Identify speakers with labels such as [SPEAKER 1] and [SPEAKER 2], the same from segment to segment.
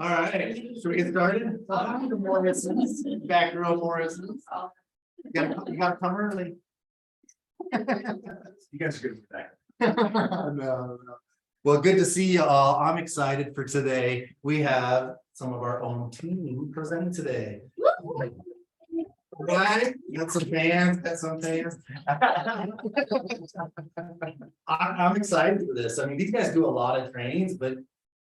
[SPEAKER 1] All right, should we get started? Morrison's, back row Morrison's. You gotta come early.
[SPEAKER 2] You guys are good with that.
[SPEAKER 1] No. Well, good to see you all. I'm excited for today. We have some of our own team presenting today. Right? Got some fans, I'm excited for this. I mean, these guys do a lot of trainings, but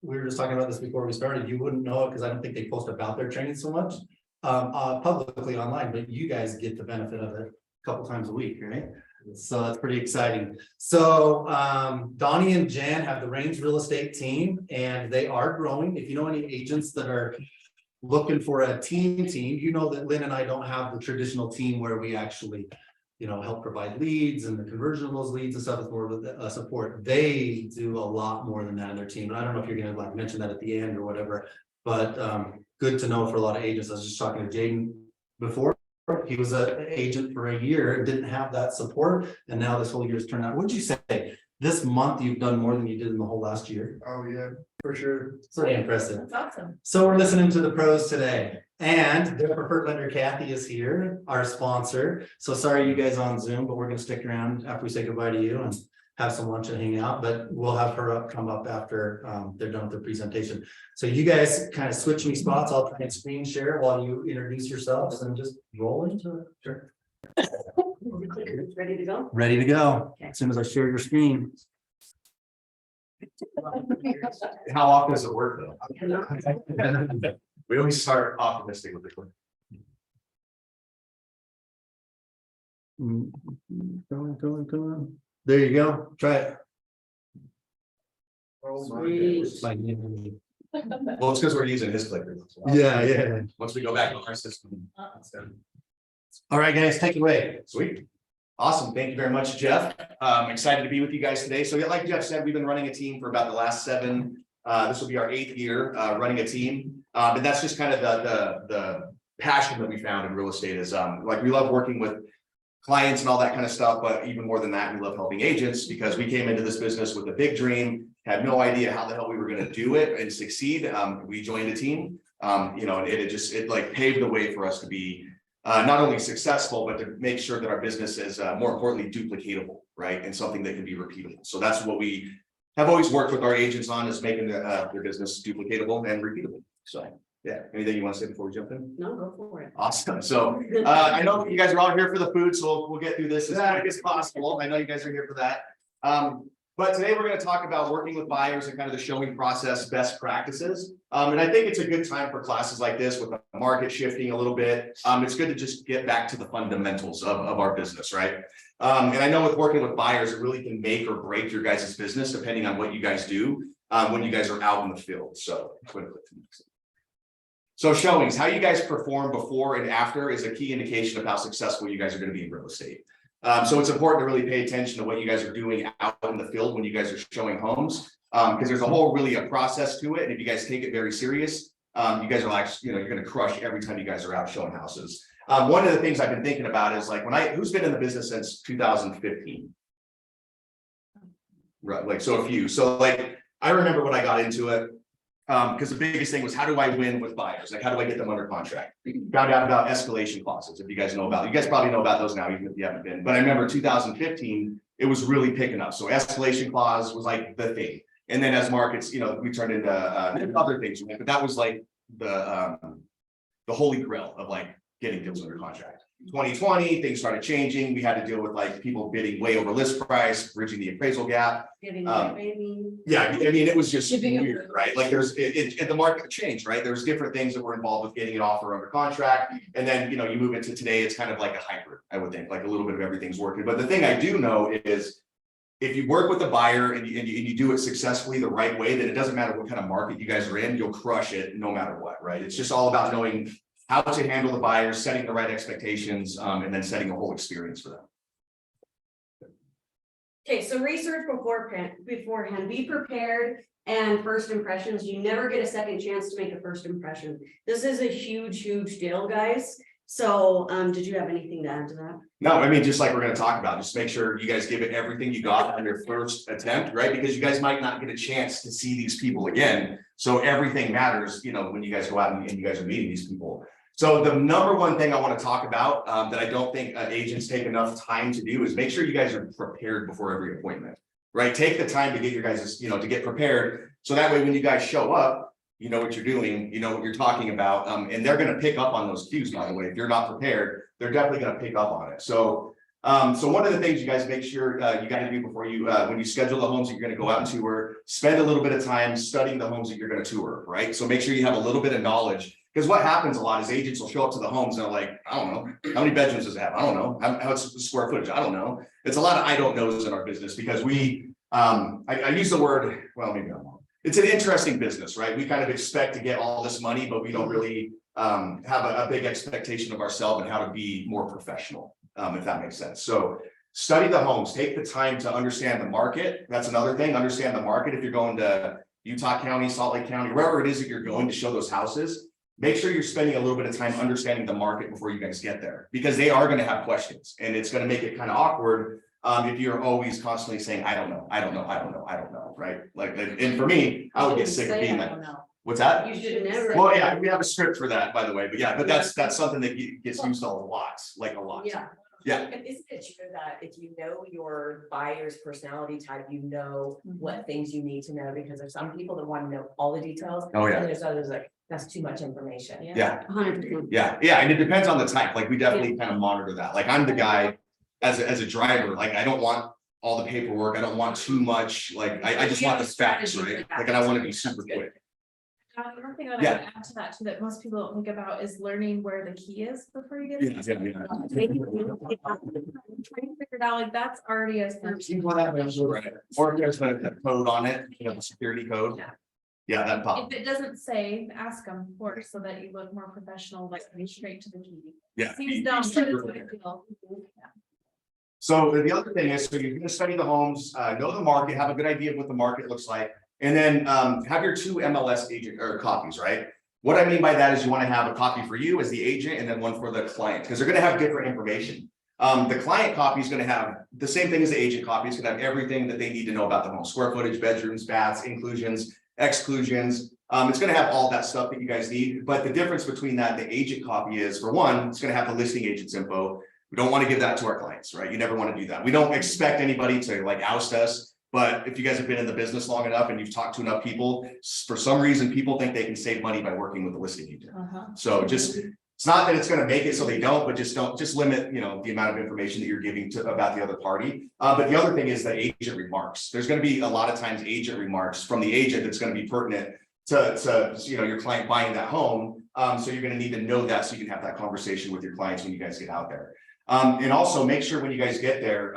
[SPEAKER 1] we were just talking about this before we started. You wouldn't know it because I don't think they post about their training so much publicly online, but you guys get the benefit of it a couple times a week, right? So that's pretty exciting. So Donny and Jan have the Raines Real Estate Team, and they are growing. If you know any agents that are looking for a team, you know that Lynn and I don't have the traditional team where we actually, you know, help provide leads and the conversion of those leads and stuff. Is more of a support. They do a lot more than that in their team. And I don't know if you're going to like mention that at the end or whatever, but good to know for a lot of agents. I was just talking to Jaden before. He was an agent for a year and didn't have that support, and now this whole year's turned out. What'd you say? This month you've done more than you did in the whole last year?
[SPEAKER 2] Oh, yeah, for sure.
[SPEAKER 1] It's pretty impressive.
[SPEAKER 3] That's awesome.
[SPEAKER 1] So we're listening to the pros today, and their preferred lender Kathy is here, our sponsor. So sorry you guys on Zoom, but we're gonna stick around after we say goodbye to you and have some lunch and hang out, but we'll have her come up after they're done with their presentation. So you guys kind of switch me spots. I'll try and screen share while you introduce yourselves and just roll into it. Sure.
[SPEAKER 3] Ready to go?
[SPEAKER 1] Ready to go. As soon as I share your screen.
[SPEAKER 2] How often does it work though? We always start optimistic with the clip.
[SPEAKER 1] Going. There you go. Try it.
[SPEAKER 2] Oh my
[SPEAKER 3] Sweet.
[SPEAKER 2] goodness. Well, it's because we're using his clicker.
[SPEAKER 1] Yeah.
[SPEAKER 2] Once we go back to our system. it's done.
[SPEAKER 1] All right, guys, take it away.
[SPEAKER 2] Sweet. Awesome. Thank you very much, Jeff. I'm excited to be with you guys today. So like Jeff said, we've been running a team for about the last 7. This will be our 8th year running a team. And that's just kind of the passion that we found in real estate is like we love working with clients and all that kind of stuff. But even more than that, we love helping agents because we came into this business with a big dream, had no idea how the hell we were going to do it and succeed. We joined a team, you know, and it like paved the way for us to be not only successful, but to make sure that our business is more importantly duplicatable, right? And something that can be repeatable. So that's what we have always worked with our agents on, is making their business duplicatable and repeatable. So yeah, anything you want to say before we jump in?
[SPEAKER 3] No, go for it.
[SPEAKER 2] Awesome. So I know you guys are all here for the food, so we'll get through this as quick as possible. I know you guys are here for that. But today we're going to talk about working with buyers and kind of the showing process best practices. And I think it's a good time for classes like this with the market shifting a little bit. It's good to just get back to the fundamentals of our business, right? And I know with working with buyers, it really can make or break your guys' business depending on what you guys do when you guys are out in the field. So showings, how you guys perform before and after is a key indication of how successful you guys are going to be in real estate. So it's important to really pay attention to what you guys are doing out in the field when you guys are showing homes, because there's a whole really a process to it. And if you guys take it very serious, you guys are like, you know, you're going to crush every time you guys are out showing houses. One of the things I've been thinking about is like who's been in the business since 2015? Right, like so a few. So like I remember when I got into it. Because the biggest thing was how do I win with buyers? Like, how do I get them under contract? Found out about escalation clauses. If you guys know about, you guys probably know about those now, even if you haven't been. But I remember 2015, it was really picking up. So escalation clause was like the thing. And then as markets, you know, we turned into other things. But that was like the holy grail of like getting deals under contract. 2020, things started changing. We had to deal with like people bidding way over list price, bridging the appraisal gap. Yeah, I mean, it was just weird, right? Like the market changed, right? There's different things that were involved with getting an offer under contract. And then, you know, you move into today, it's kind of like a hybrid, I would think, like a little bit of everything's working. But the thing I do know is if you work with a buyer and you do it successfully the right way, then it doesn't matter what kind of market you guys are in, you'll crush it no matter what, right? It's just all about knowing how to handle the buyers, setting the right expectations, and then setting a whole experience for them.
[SPEAKER 3] Okay, so research beforehand, be prepared, and first impressions. You never get a second chance to make a first impression. This is a huge deal, guys. So did you have anything to add to that?
[SPEAKER 2] No, I mean, just like we're going to talk about, just make sure you guys give it everything you got on your first attempt, right? Because you guys might not get a chance to see these people again. So everything matters, you know, when you guys go out and you guys are meeting these people. So the number one thing I want to talk about that I don't think agents take enough time to do is make sure you guys are prepared before every appointment, right? Take the time to get your guys, you know, to get prepared. So that way, when you guys show up, you know what you're doing, you know what you're talking about, and they're going to pick up on those cues, by the way. If you're not prepared, they're definitely going to pick up on it. So one of the things you guys make sure you got to do before you, when you schedule the homes that you're going to go out and tour, spend a little bit of time studying the homes that you're going to tour, right? So make sure you have a little bit of knowledge, because what happens a lot is agents will show up to the homes and they're like, I don't know, how many bedrooms does it have? I don't know. How's the square footage? I don't know. It's a lot of I don't knows in our business because we, I use the word, well, maybe I'm wrong. It's an interesting business, right? We kind of expect to get all this money, but we don't really have a big expectation of ourselves and how to be more professional, if that makes sense. So study the homes, take the time to understand the market. That's another thing, understand the market. If you're going to Utah County, Salt Lake County, wherever it is that you're going to show those houses, make sure you're spending a little bit of time understanding the market before you guys get there, because they are going to have questions and it's going to make it kind of awkward. If you're always constantly saying, I don't know, I don't know, I don't know, I don't know, right? Like, and for me, I would get sick of being like, what's that?
[SPEAKER 3] You should never.
[SPEAKER 2] Well, yeah, we have a script for that, by the way, but yeah, but that's something that gets used a lot, like a lot.
[SPEAKER 3] Yeah.
[SPEAKER 2] Yeah.
[SPEAKER 4] And isn't it true that if you know your buyer's personality type, you know what things you need to know? Because there's some people that want to know all the details.
[SPEAKER 2] Oh, yeah.
[SPEAKER 4] And there's others like, that's too much information.
[SPEAKER 2] Yeah.
[SPEAKER 3] 100%.
[SPEAKER 2] Yeah, and it depends on the type. Like we definitely kind of monitor that. Like I'm the guy as a driver, like I don't want all the paperwork. I don't want too much. Like I just want the facts, right? Like, and I want to be super quick.
[SPEAKER 5] One thing that I
[SPEAKER 2] Yeah.
[SPEAKER 5] would add to that too, that most people don't think about is learning where the key is before you get.
[SPEAKER 2] Yeah.
[SPEAKER 5] Trying to figure it out, like that's already a.
[SPEAKER 2] Right. Or if there's a code on it, you know, the security code.
[SPEAKER 5] Yeah.
[SPEAKER 2] Yeah, that pop.
[SPEAKER 5] If it doesn't say, ask them for, so that you look more professional, like be straight to the key.
[SPEAKER 2] Yeah.
[SPEAKER 5] Seems dumb, but it's a big deal. Yeah.
[SPEAKER 2] So the other thing is, so you're going to study the homes, know the market, have a good idea of what the market looks like, and then have your 2 MLS agent or copies, right? What I mean by that is you want to have a copy for you as the agent and then one for the client, because they're going to have different information. The client copy is going to have the same thing as the agent copy. It's going to have everything that they need to know about the home: square footage, bedrooms, baths, inclusions, exclusions. It's going to have all that stuff that you guys need. But the difference between that and the agent copy is, for one, it's going to have the listing agent's info. We don't want to give that to our clients, right? You never want to do that. We don't expect anybody to like oust us. But if you guys have been in the business long enough and you've talked to enough people, for some reason, people think they can save money by working with a listing agent. So just, it's not that it's going to make it so they don't, but just limit, you know, the amount of information that you're giving to about the other party. But the other thing is the agent remarks. There's going to be a lot of times agent remarks from the agent that's going to be pertinent to you know, your client buying that home. So you're going to need to know that so you can have that conversation with your clients when you guys get out there. And also make sure when you guys get there,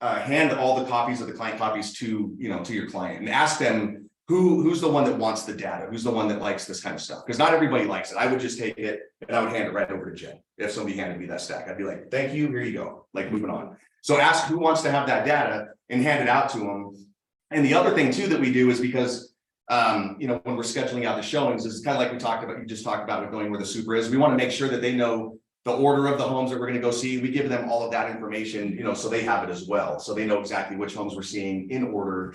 [SPEAKER 2] hand all the copies of the client copies to, you know, to your client and ask them who's the one that wants the data, who's the one that likes this kind of stuff, because not everybody likes it. I would just take it and I would hand it right over to Jen. If somebody handed me that stack, I'd be like, thank you, here you go, like moving on. So ask who wants to have that data and hand it out to them. And the other thing too that we do is, because you know, when we're scheduling out the showings, is kind of like we talked about, you just talked about with knowing where the super is. We want to make sure that they know the order of the homes that we're going to go see. We give them all of that information, you know, so they have it as well. So they know exactly which homes we're seeing in order.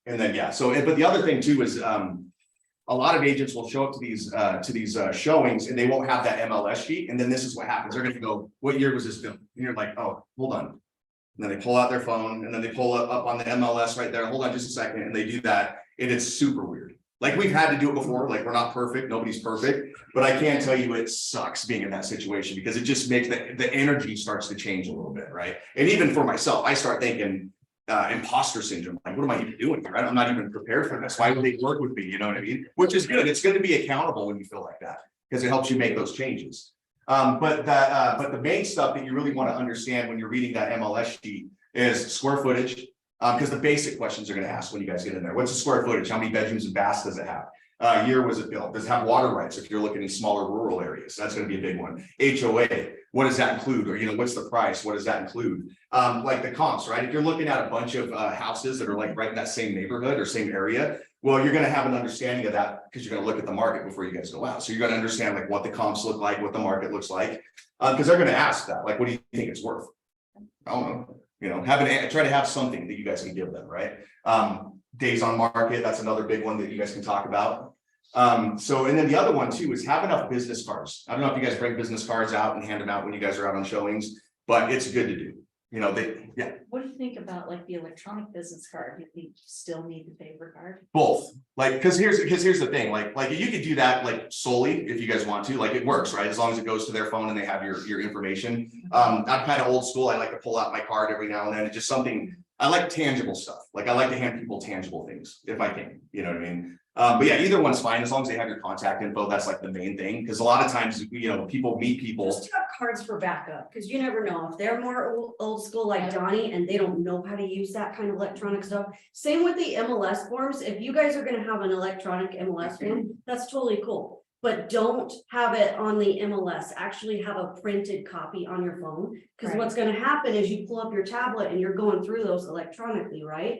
[SPEAKER 2] And then, yeah, so, but the other thing too is, a lot of agents will show up to these showings and they won't have that MLS sheet. And then this is what happens. They're going to go, what year was this built? And you're like, oh, hold on. And then they pull out their phone and then they pull it up on the MLS right there. Hold on just a second. And they do that. And it's super weird. Like we've had to do it before. Like we're not perfect. Nobody's perfect, but I can tell you it sucks being in that situation, because it just makes the energy starts to change a little bit. Right. And even for myself, I start thinking, imposter syndrome. Like, what am I even doing here? I'm not even prepared for this. Why would they work with me? You know what I mean? Which is good. It's good to be accountable when you feel like that, because it helps you make those changes. But the main stuff that you really want to understand when you're reading that MLS sheet is square footage, because the basic questions are going to ask when you guys get in there. What's the square footage? How many bedrooms and baths does it have? Year was it built? Does it have water rights if you're looking in smaller rural areas? That's going to be a big one. HOA, what does that include? Or, you know, what's the price? What does that include? Like the comps, right? If you're looking at a bunch of houses that are like right in that same neighborhood or same area, well, you're going to have an understanding of that because you're going to look at the market before you guys go out. So you're going to understand like what the comps look like, what the market looks like, because they're going to ask that, like, what do you think it's worth? I don't know. You know, try to have something that you guys can give them, right? days on market, that's another big one that you guys can talk about. So, and then the other one too is have enough business cards. I don't know if you guys bring business cards out and hand them out when you guys are out on showings, but it's good to do. You know, yeah,
[SPEAKER 5] What do you think about like the electronic business card? You still need the paper card?
[SPEAKER 2] both. Like, because here's the thing, like you could do that like solely if you guys want to, like it works, right? As long as it goes to their phone and they have your information. I'm kind of old school. I like to pull out my card every now and then. It's just something, I like tangible stuff. Like I like to hand people tangible things if I can, you know what I mean? But yeah, either one's fine as long as they have your contact info. That's like the main thing, because a lot of times, you know, people meet people.
[SPEAKER 3] Just have cards for backup, because you never know if they're more old school like Donnie and they don't know how to use that kind of electronic stuff. Same with the MLS forms. If you guys are gonna have an electronic MLS form, that's totally cool. But don't have it on the MLS. Actually have a printed copy on your phone. Because
[SPEAKER 5] Right.
[SPEAKER 3] what's gonna happen is you pull up your tablet and you're going through those electronically, right?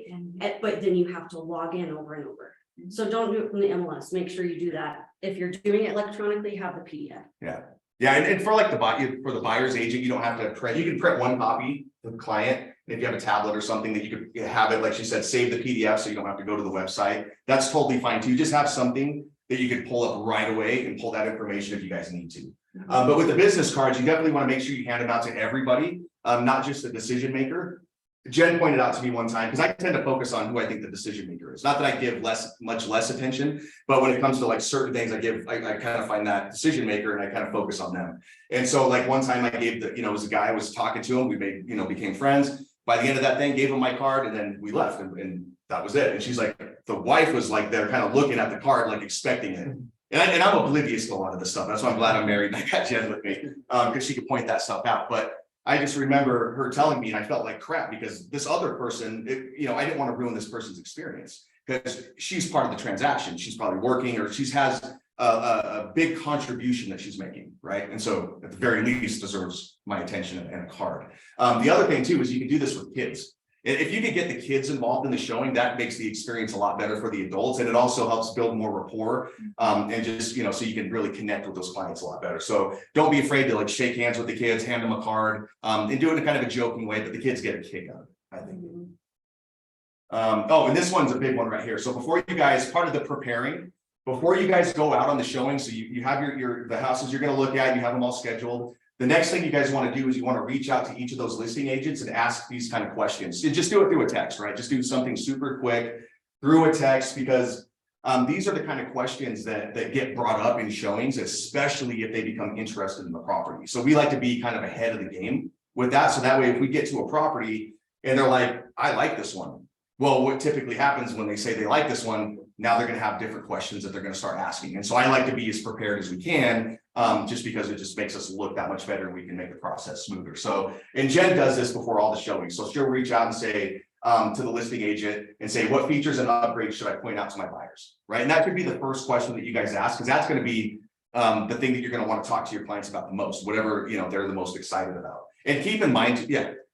[SPEAKER 3] But then you have to log in over and over. So don't do it from the MLS. Make sure you do that. If you're doing it electronically, have the PDF.
[SPEAKER 2] Yeah, and for like for the buyer's agent, you don't have to print, you can print one copy for the client. If you have a tablet or something that you could have it, like she said, save the PDF so you don't have to go to the website. That's totally fine too. Just have something that you could pull up right away and pull that information if you guys need to. But with the business cards, you definitely want to make sure you hand them out to everybody, not just the decision maker. Jen pointed out to me one time, because I tend to focus on who I think the decision maker is. Not that I give much less attention, but when it comes to like certain things, I kind of find that decision maker and I kind of focus on them. And so like one time I gave it was a guy, I was talking to him, we became friends. By the end of that thing, gave him my card and then we left and that was it. And she's like, the wife was like, they're kind of looking at the card, like expecting it. And I'm oblivious to a lot of this stuff. That's why I'm glad I'm married and I got Jen with me, because she could point that stuff out. But I just remember her telling me, and I felt like crap because this other person, I didn't want to ruin this person's experience because she's part of the transaction. She's probably working or has a big contribution that she's making, right? And so at the very least deserves my attention and a card. The other thing too is you can do this with kids. If you could get the kids involved in the showing, that makes the experience a lot better for the adults. And it also helps build more rapport and just, so you can really connect with those clients a lot better. So don't be afraid to like shake hands with the kids, hand them a card and do it in kind of a joking way, but the kids get a kick out of it, I think. Oh, and this one's a big one right here. So before you guys, part of the preparing, before you guys go out on the showing, so you have the houses you're going to look at, you have them all scheduled. The next thing you guys want to do is you want to reach out to each of those listing agents and ask these kind of questions. And just do it through a text, right? Just do something super quick through a text, because these are the kind of questions that get brought up in showings, especially if they become interested in the property. So we like to be kind of ahead of the game with that. So that way, if we get to a property and they're like, I like this one. Well, what typically happens when they say they like this one, now they're going to have different questions that they're going to start asking. And so I like to be as prepared as we can, just because it just makes us look that much better and we can make the process smoother. So, and Jen does this before all the showings. So she'll reach out and say to the listing agent and say, what features and upgrades should I point out to my buyers? Right. And that could be the first question that you guys ask, because that's going to be the thing that you're going to want to talk to your clients about the most, whatever, they're the most excited about. And keep in mind,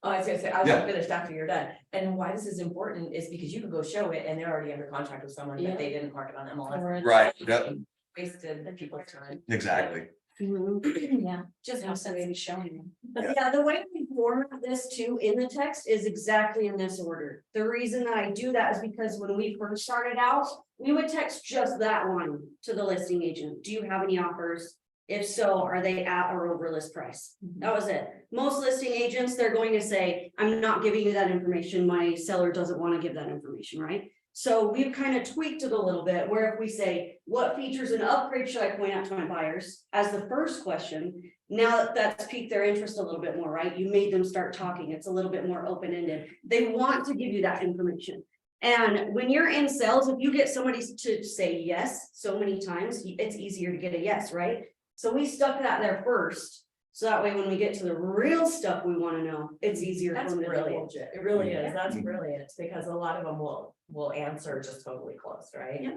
[SPEAKER 4] Oh, I was gonna say, I was gonna finish after you're done. And why this is important is because you can go show it and they're already under contract with someone that they didn't market on MLS.
[SPEAKER 2] right. Yep.
[SPEAKER 4] Wasted people's time.
[SPEAKER 2] Exactly.
[SPEAKER 5] Yeah, just have somebody showing them.
[SPEAKER 3] Yeah, the way we format this too in the text is exactly in this order. The reason that I do that is because when we first started out, we would text just that one to the listing agent. Do you have any offers? If so, are they at or over list price? That was it. Most listing agents, they're going to say, I'm not giving you that information. My seller doesn't want to give that information, right? So we've kind of tweaked it a little bit where if we say, what features and upgrades should I point out to my buyers as the first question? Now that's piqued their interest a little bit more, right? You made them start talking. It's a little bit more open-ended. They want to give you that information. And when you're in sales, if you get somebody to say yes so many times, it's easier to get a yes, right? So we stuck that there first. So that way, when we get to the real stuff we want to know, it's easier.
[SPEAKER 4] That's
[SPEAKER 3] for them to
[SPEAKER 4] brilliant. It really is.
[SPEAKER 3] Yeah.
[SPEAKER 4] That's brilliant because a lot of them will answer just totally closed, right?
[SPEAKER 3] Yeah.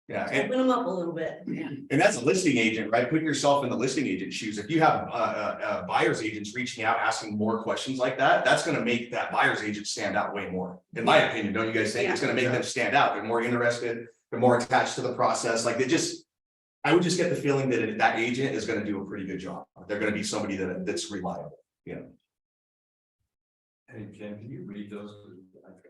[SPEAKER 2] Yeah.
[SPEAKER 3] Open them up a little bit.
[SPEAKER 2] And that's a listing agent, right? Put yourself in the listing agent shoes. If you have buyer's agents reaching out, asking more questions like that, that's going to make that buyer's agent stand out way more. In my opinion, don't you guys think? It's going to make them stand out. They're more interested. They're more attached to the process. Like I would just get the feeling that that agent is going to do a pretty good job. They're going to be somebody that's reliable,
[SPEAKER 6] Hey, Ken, can you read those?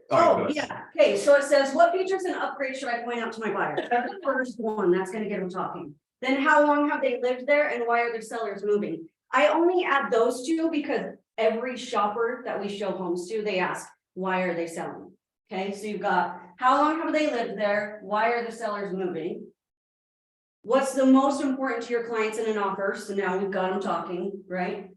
[SPEAKER 3] Oh, yeah, okay, so it says, what features and upgrades should I point out to my buyer? That's the first one, that's gonna get them talking. Then how long have they lived there and why are their sellers moving? I only add those two because every shopper that we show homes to, they ask, why are they selling? Okay, so you've got, how long have they lived there? Why are the sellers moving? What's the most important to your clients in an offer? So now we've got them talking, right?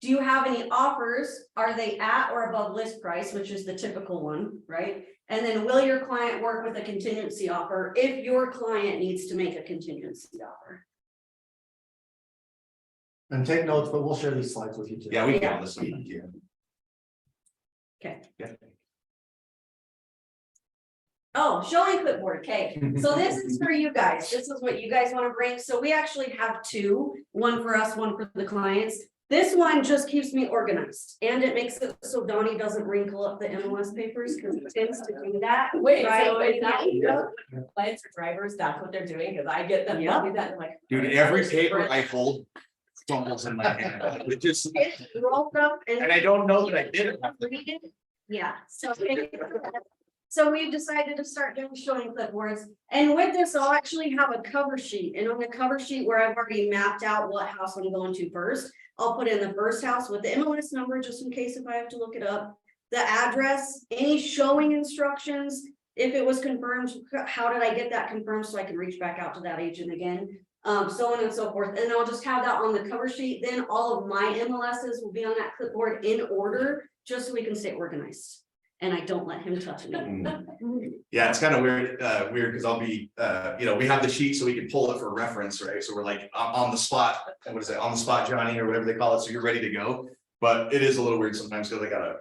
[SPEAKER 3] Do you have any offers? Are they at or above list price, which is the typical one, right? And then will your client work with a contingency offer if your client needs to make a contingency offer?
[SPEAKER 1] And take notes, but we'll share these slides with you too.
[SPEAKER 2] Yeah, we can listen. Yeah.
[SPEAKER 3] Okay.
[SPEAKER 2] Yeah.
[SPEAKER 3] Oh, showing clipboard, okay, so this is for you guys, this is what you guys want to bring, so we actually have two, one for us, one for the clients. This one just keeps me organized, and it makes it so Donnie doesn't wrinkle up the NMLS papers, because he tends to do that.
[SPEAKER 4] Wait,
[SPEAKER 3] right?
[SPEAKER 4] so is that,
[SPEAKER 3] Yeah.
[SPEAKER 4] clients or drivers, that's what they're doing, because I get them,
[SPEAKER 3] Yeah.
[SPEAKER 4] do that, and I'm like.
[SPEAKER 2] Dude, every paper I hold crumbles in my hand. It just,
[SPEAKER 3] It's rolled up
[SPEAKER 2] and I don't know that I did it.
[SPEAKER 3] read it. Yeah, so we've decided to start doing showing clipboards, and with this, I'll actually have a cover sheet, and on the cover sheet where I've already mapped out what house I'm going to first. I'll put in the first house with the MLS number, just in case if I have to look it up, the address, any showing instructions. If it was confirmed, how did I get that confirmed so I can reach back out to that agent again? So on and so forth, and I'll just have that on the cover sheet, then all of my MLSs will be on that clipboard in order, just so we can stay organized. And I don't let him touch me.
[SPEAKER 2] Yeah, it's kind of weird, because I'll be, we have the sheet so we can pull it for reference, right? So we're like on the spot, and what is it, on the spot, Johnny, or whatever they call it, so you're ready to go. But it is a little weird sometimes, because I gotta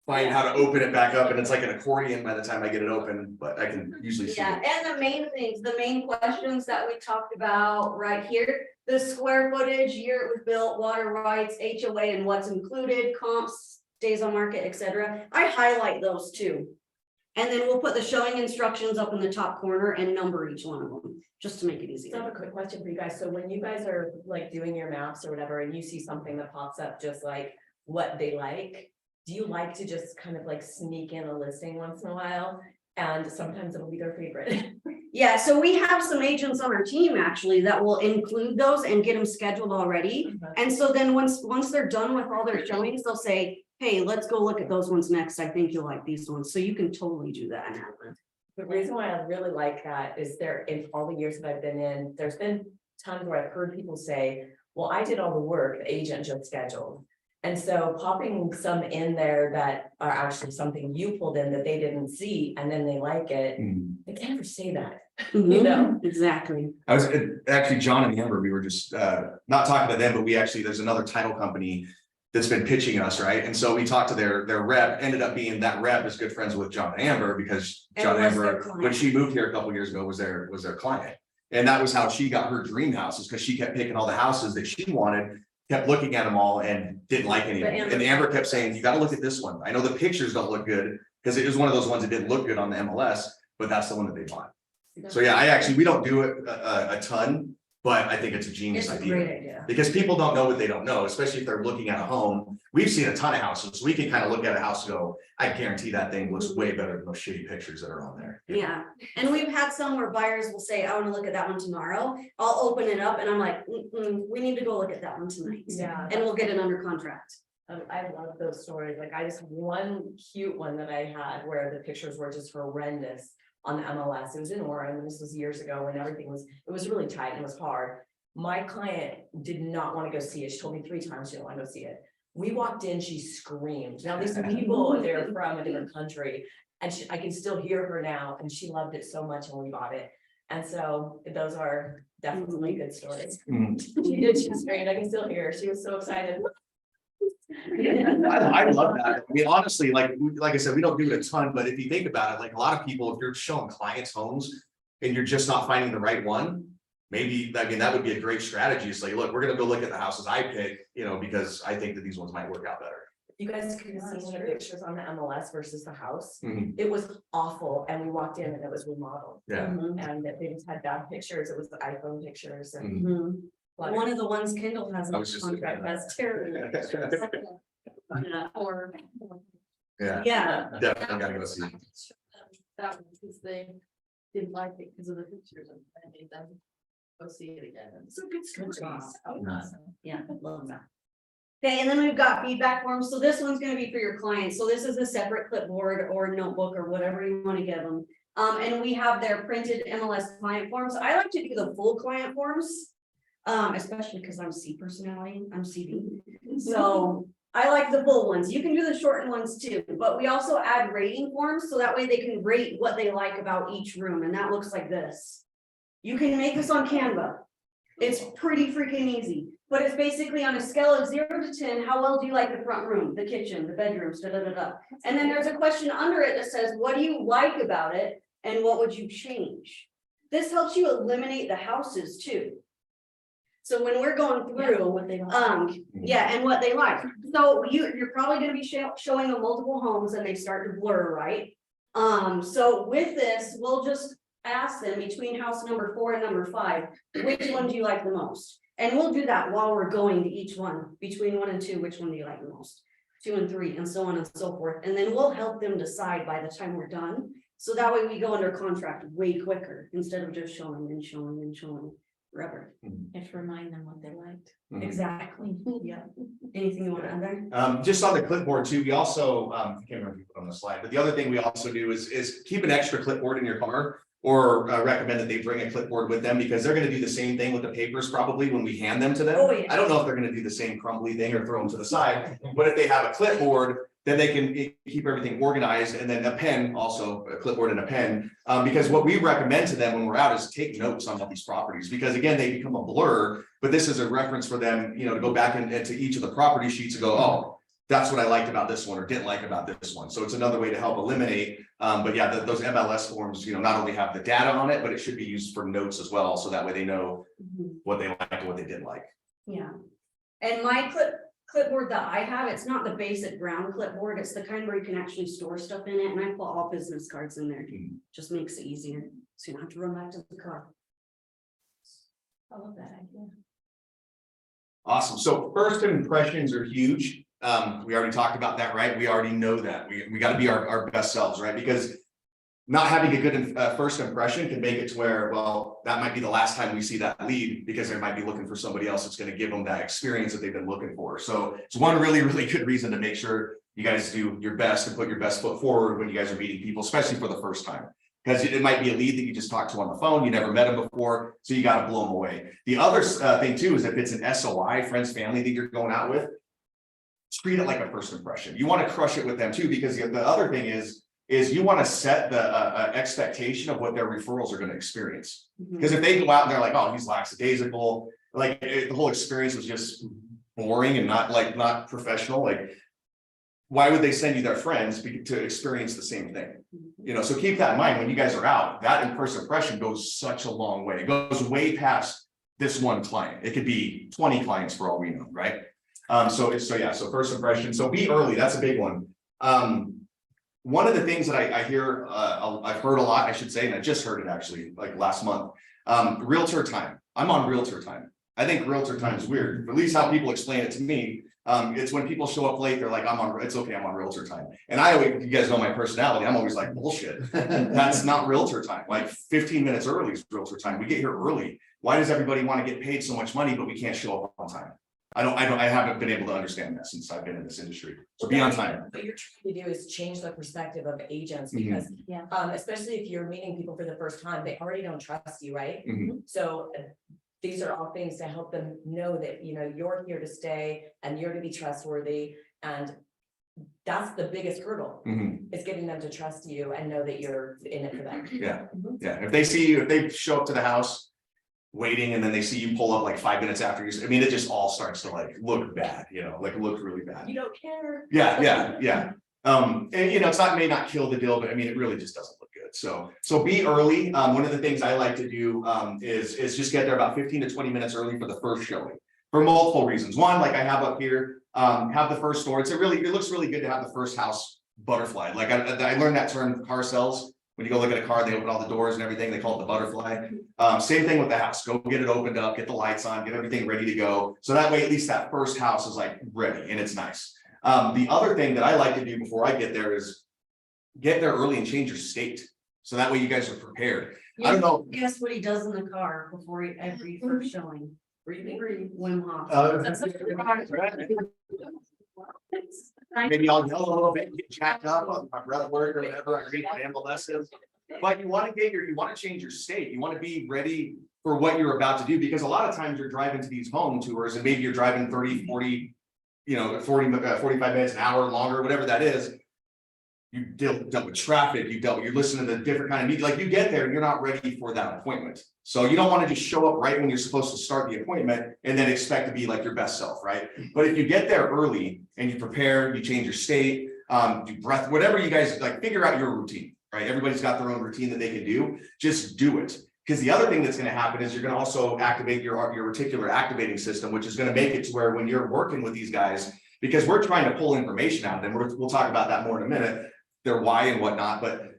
[SPEAKER 2] find how to open it back up, and it's like an accordion by the time I get it open, but I can usually see
[SPEAKER 3] Yeah,
[SPEAKER 2] it.
[SPEAKER 3] and the main things, the main questions that we talked about right here, the square footage, year it was built, water rights, HOA, and what's included, comps, days on market, etc. I highlight those too. And then we'll put the showing instructions up in the top corner and number each one of them, just to make it
[SPEAKER 4] So I have
[SPEAKER 3] easier.
[SPEAKER 4] a quick question for you guys. So when you guys are like doing your maps or whatever, and you see something that pops up, just like what they like, do you like to just kind of like sneak in a listing once in a while? And sometimes it'll be their favorite.
[SPEAKER 3] Yeah, so we have some agents on our team actually that will include those and get them scheduled already. And so then once they're done with all their showings, they'll say, hey, let's go look at those ones next. I think you'll like these ones. So you can totally do that.
[SPEAKER 4] The reason why I really like that is there, in all the years that I've been in, there's been times where I've heard people say, well, I did all the work, the agent just scheduled. And so popping some in there that are actually something you pulled in that they didn't see, and then they like it, they can't ever say that. You know?
[SPEAKER 3] Exactly.
[SPEAKER 2] I was actually, John and Amber, we were just not talking to them, but there's another title company that's been pitching us, right? And so we talked to their rep, ended up being that rep is good friends with John and Amber, because
[SPEAKER 3] And
[SPEAKER 2] John and
[SPEAKER 3] was their
[SPEAKER 2] Amber,
[SPEAKER 3] client.
[SPEAKER 2] when she moved here a couple years ago, was their client. And that was how she got her dream houses, because she kept picking all the houses that she wanted, kept looking at them all and didn't like any of them. And Amber kept saying, you gotta look at this one. I know the pictures don't look good, because it was one of those ones that didn't look good on the MLS, but that's the one that they bought. So yeah, we don't do it a ton, but I think it's a genius
[SPEAKER 3] It's a
[SPEAKER 2] idea.
[SPEAKER 3] great idea.
[SPEAKER 2] Because people don't know what they don't know, especially if they're looking at a home. We've seen a ton of houses. We can kind of look at a house and go, I guarantee that thing looks way better than those shitty pictures that are on there.
[SPEAKER 3] Yeah, and we've had some where buyers will say, I want to look at that one tomorrow. I'll open it up and I'm like, we need to go look at that one tonight.
[SPEAKER 4] Yeah.
[SPEAKER 3] And we'll get it under contract.
[SPEAKER 4] I love those stories. Like I just have one cute one that I had where the pictures were just horrendous on the MLS. It was in Orem, and this was years ago when everything was, it was really tight and it was hard. My client did not want to go see it. She told me 3 times she didn't want to go see it. We walked in, she screamed. Now these people, they're from a different country, and I can still hear her now, and she loved it so much when we bought it. And so those are definitely good stories.
[SPEAKER 2] Mhm.
[SPEAKER 4] She did, she screamed. I can still hear her. She was so excited.
[SPEAKER 2] I love that. I mean, honestly, like I said, we don't do it a ton, but if you think about it, like a lot of people, if you're showing clients homes and you're just not finding the right one, maybe, I mean, that would be a great strategy. It's like, look, we're gonna go look at the houses I pick, because I think that these ones might work out better.
[SPEAKER 4] You guys could have seen the pictures on the MLS versus the house.
[SPEAKER 2] Mhm.
[SPEAKER 4] It was awful, and we walked in and it was remodeled.
[SPEAKER 2] Yeah.
[SPEAKER 4] And they just had bad pictures. It was the iPhone pictures and.
[SPEAKER 2] Mhm.
[SPEAKER 3] One of the ones Kendall has
[SPEAKER 2] I
[SPEAKER 3] on
[SPEAKER 2] was just
[SPEAKER 3] contract,
[SPEAKER 2] looking at
[SPEAKER 3] that's terrible. Yeah, or
[SPEAKER 2] Yeah,
[SPEAKER 3] Yeah,
[SPEAKER 2] definitely gotta go see.
[SPEAKER 5] That one, because they didn't like it because of the pictures and I made them go see it again. So good stories.
[SPEAKER 3] yeah, love that. Okay, and then we've got feedback forms. So this one's gonna be for your clients. So this is a separate clipboard or notebook or whatever you want to give them. And we have their printed MLS client forms. I like to do the full client forms. Especially because I'm C personality, I'm CD. So I like the full ones. You can do the shortened ones too, but we also add rating forms so that way they can rate what they like about each room, and that looks like this. You can make this on Canva. It's pretty freaking easy, but it's basically on a scale of 0 to 10, how well do you like the front room, the kitchen, the bedrooms, da da da da. And then there's a question under it that says, what do you like about it and what would you change? This helps you eliminate the houses too. So when we're going through,
[SPEAKER 5] What they
[SPEAKER 3] yeah, and what they like. So you're probably gonna be showing them multiple homes and they start to blur, right? So with this, we'll just ask them between house number 4 and number 5, which one do you like the most? And we'll do that while we're going to each one, between 1 and 2, which one do you like the most? 2 and 3, and so on and so forth. And then we'll help them decide by the time we're done. So that way we go under contract way quicker instead of just showing and showing and showing forever.
[SPEAKER 5] If remind them what they liked.
[SPEAKER 2] Mhm.
[SPEAKER 3] Exactly, yeah. Anything you want to add there?
[SPEAKER 2] Just on the clipboard too, we also, I can't remember if you put on the slide, but the other thing we also do is keep an extra clipboard in your car. Or recommend that they bring a clipboard with them because they're gonna do the same thing with the papers probably when we hand them to them.
[SPEAKER 3] Oh, yeah.
[SPEAKER 2] I don't know if they're gonna do the same crumbly thing or throw them to the side, but if they have a clipboard, then they can keep everything organized, and then a pen, also a clipboard and a pen. Because what we recommend to them when we're out is take notes on all these properties, because again, they become a blur, but this is a reference for them, to go back into each of the property sheets and go, oh, that's what I liked about this one or didn't like about this one. So it's another way to help eliminate. But yeah, those MLS forms, not only have the data on it, but it should be used for notes as well. So that way they know what they liked and what they didn't like.
[SPEAKER 3] Yeah. And my clipboard that I have, it's not the basic brown clipboard. It's the kind where you can actually store stuff in it. And I put all business cards in there. Just makes it easier. So you don't have to run back to the car.
[SPEAKER 5] I love that idea.
[SPEAKER 2] Awesome. So first impressions are huge. We already talked about that, right? We already know that we got to be our best selves, right? Because not having a good first impression can make it to where, well, that might be the last time we see that lead because they might be looking for somebody else that's going to give them that experience that they've been looking for. So it's one really, really good reason to make sure you guys do your best and put your best foot forward when you guys are meeting people, especially for the first time. Because it might be a lead that you just talked to on the phone, you never met them before, so you got to blow them away. The other thing too is if it's an SOI, friends, family that you're going out with, treat it like a first impression. You want to crush it with them too, because the other thing is you want to set the expectation of what their referrals are going to experience. Because if they go out and they're like, oh, he's lackadaisical, like the whole experience was just boring and not professional, like why would they send you their friends to experience the same thing? So keep that in mind when you guys are out. That in first impression goes such a long way. It goes way past this one client. It could be 20 clients for all we know, right? So first impression. So be early. That's a big one. One of the things that I hear, I've heard a lot, I should say, and I just heard it actually like last month. Realtor time. I'm on realtor time. I think realtor time is weird. At least how people explain it to me. It's when people show up late, they're like, it's okay, I'm on realtor time. And I always, you guys know my personality, I'm always like, bullshit. That's not realtor time. Like 15 minutes early is realtor time. We get here early. Why does everybody want to get paid so much money, but we can't show up on time? I haven't been able to understand that since I've been in this industry. So be on time.
[SPEAKER 4] What you're trying to do is change the perspective of agents because, especially if you're meeting people for the first time, they already don't trust you, right? So these are all things to help them know that, you're here to stay and you're to be trustworthy. And that's the biggest hurdle is getting them to trust you and know that you're in it for them.
[SPEAKER 2] Yeah. If they see you, if they show up to the house waiting and then they see you pull up like 5 minutes after you, I mean, it just all starts to like look bad, look really bad.
[SPEAKER 4] You don't care.
[SPEAKER 2] Yeah. And it's may not kill the deal, but I mean, it really just doesn't look good. So be early. One of the things I like to do is just get there about 15 to 20 minutes early for the first showing for multiple reasons. One, like I have up here, have the first store. It looks really good to have the first house butterfly. Like I learned that term, car sales. When you go look at a car, they open all the doors and everything. They call it the butterfly. Same thing with the house. Go get it opened up, get the lights on, get everything ready to go. So that way, at least that first house is like ready and it's nice. The other thing that I like to do before I get there is get there early and change your state. So that way you guys are prepared. I don't know.
[SPEAKER 3] Guess what he does in the car before every first showing?
[SPEAKER 5] Breathing.
[SPEAKER 3] Wim Hof.
[SPEAKER 2] Maybe I'll yell a little bit, get jacked up on my breath work or whatever, I read what NMLS is. But you want to change your state. You want to be ready for what you're about to do, because a lot of times you're driving to these home tours and maybe you're driving 30, 40, 45 minutes, an hour longer, whatever that is. You dealt with traffic, you're listening to different kind of media, like you get there and you're not ready for that appointment. So you don't want to just show up right when you're supposed to start the appointment and then expect to be like your best self, right? But if you get there early and you prepare, you change your state, do breath, whatever you guys like, figure out your routine, right? Everybody's got their own routine that they can do, just do it. Because the other thing that's going to happen is you're going to also activate your reticular activating system, which is going to make it to where when you're working with these guys, because we're trying to pull information out of them, we'll talk about that more in a minute, their why and whatnot, but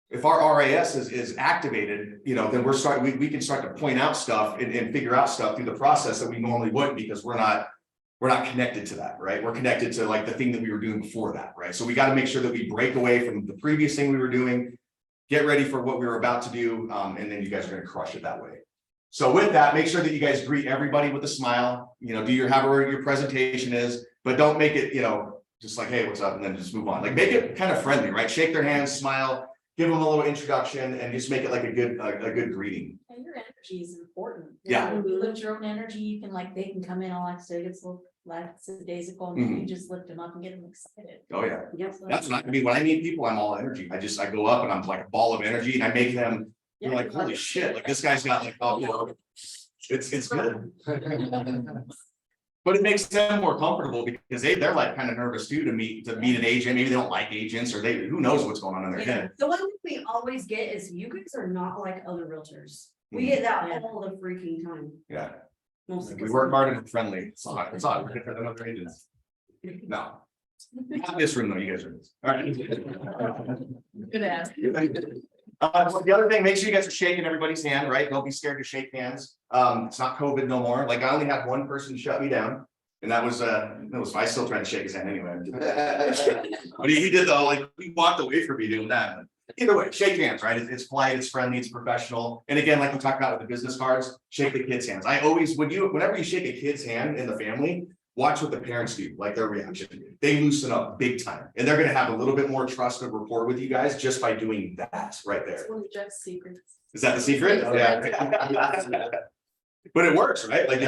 [SPEAKER 2] if our RAS is activated, then we can start to point out stuff and figure out stuff through the process that we normally wouldn't, because we're not connected to that, right? We're connected to like the thing that we were doing before that, right? So we got to make sure that we break away from the previous thing we were doing, get ready for what we were about to do, and then you guys are going to crush it that way. So with that, make sure that you guys greet everybody with a smile, do however your presentation is, but don't make it, just like, hey, what's up? And then just move on. Like make it kind of friendly, right? Shake their hands, smile, give them a little introduction, and just make it like a good greeting.
[SPEAKER 5] And your energy is important.
[SPEAKER 2] Yeah.
[SPEAKER 5] When you lift your own energy, you can they can come in all excited, it's lackadaisical, and you just lift them up and get them excited.
[SPEAKER 2] Oh yeah.
[SPEAKER 3] Yep.
[SPEAKER 2] That's what I mean. When I meet people, I'm all energy. I go up and I'm like a ball of energy and I make them they're like, holy shit, like this guy's got like, it's good. But it makes them more comfortable because they're like kind of nervous too to meet an agent. Maybe they don't like agents or who knows what's going on in their head.
[SPEAKER 3] The one thing we always get is you guys are not like other realtors. We get that all the freaking time.
[SPEAKER 2] Yeah.
[SPEAKER 3] Mostly
[SPEAKER 2] We work hard and we're friendly. It's odd. We're different than other agents. No. Not this room though, you guys are in this. All right.
[SPEAKER 5] Good ask.
[SPEAKER 2] The other thing, make sure you guys are shaking everybody's hand, right? Don't be scared to shake hands. It's not COVID no more. Like I only had one person shut me down. And that was I still tried to shake his hand anyway. But he did though, like he walked away from me doing that. But either way, shake hands, right? It's polite, it's friendly, it's professional. And again, like we talked about with the business cards, shake the kids' hands. I always, whenever you shake a kid's hand in the family, watch what the parents do, like their reaction. They loosen up big time. And they're gonna have a little bit more trust and rapport with you guys just by doing that right there.
[SPEAKER 5] It's one of Jeff's secrets.
[SPEAKER 2] Is that the secret? Yeah. But it works, right? Like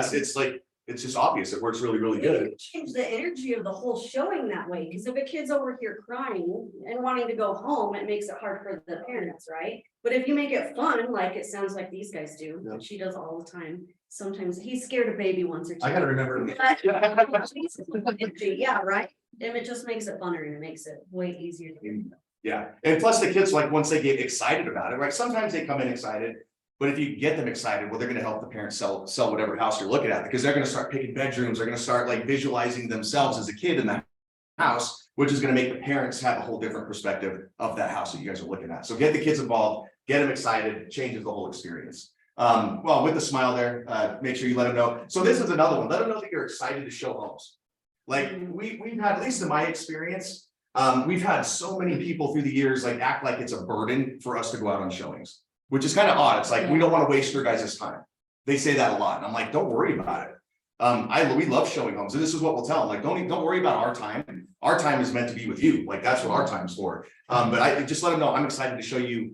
[SPEAKER 2] it's just obvious. It works really, really good.
[SPEAKER 3] You change the energy of the whole showing that way, because if a kid's over here crying and wanting to go home, it makes it hard for the parents, right? But if you make it fun, like it sounds like these guys do,
[SPEAKER 1] Yeah.
[SPEAKER 3] she does all the time. Sometimes he's scared of baby once or two.
[SPEAKER 1] I gotta remember.
[SPEAKER 3] Yeah, right? And it just makes it funner and it makes it way easier to do.
[SPEAKER 2] Yeah, and plus the kids, like, once they get excited about it, right? Sometimes they come in excited, but if you get them excited, well, they're gonna help the parents sell whatever house you're looking at, because they're gonna start picking bedrooms, they're gonna start like visualizing themselves as a kid in that house, which is gonna make the parents have a whole different perspective of that house that you guys are looking at. So get the kids involved, get them excited, changes the whole experience. Well, with the smile there, make sure you let them know. So this is another one, let them know that you're excited to show homes. Like we've had, at least in my experience, we've had so many people through the years like act like it's a burden for us to go out on showings, which is kind of odd. It's like, we don't want to waste your guys' time. They say that a lot. And I'm like, don't worry about it. We love showing homes. And this is what we'll tell them. Like, don't worry about our time. Our time is meant to be with you. Like, that's what our time's for. But I just let them know I'm excited to show you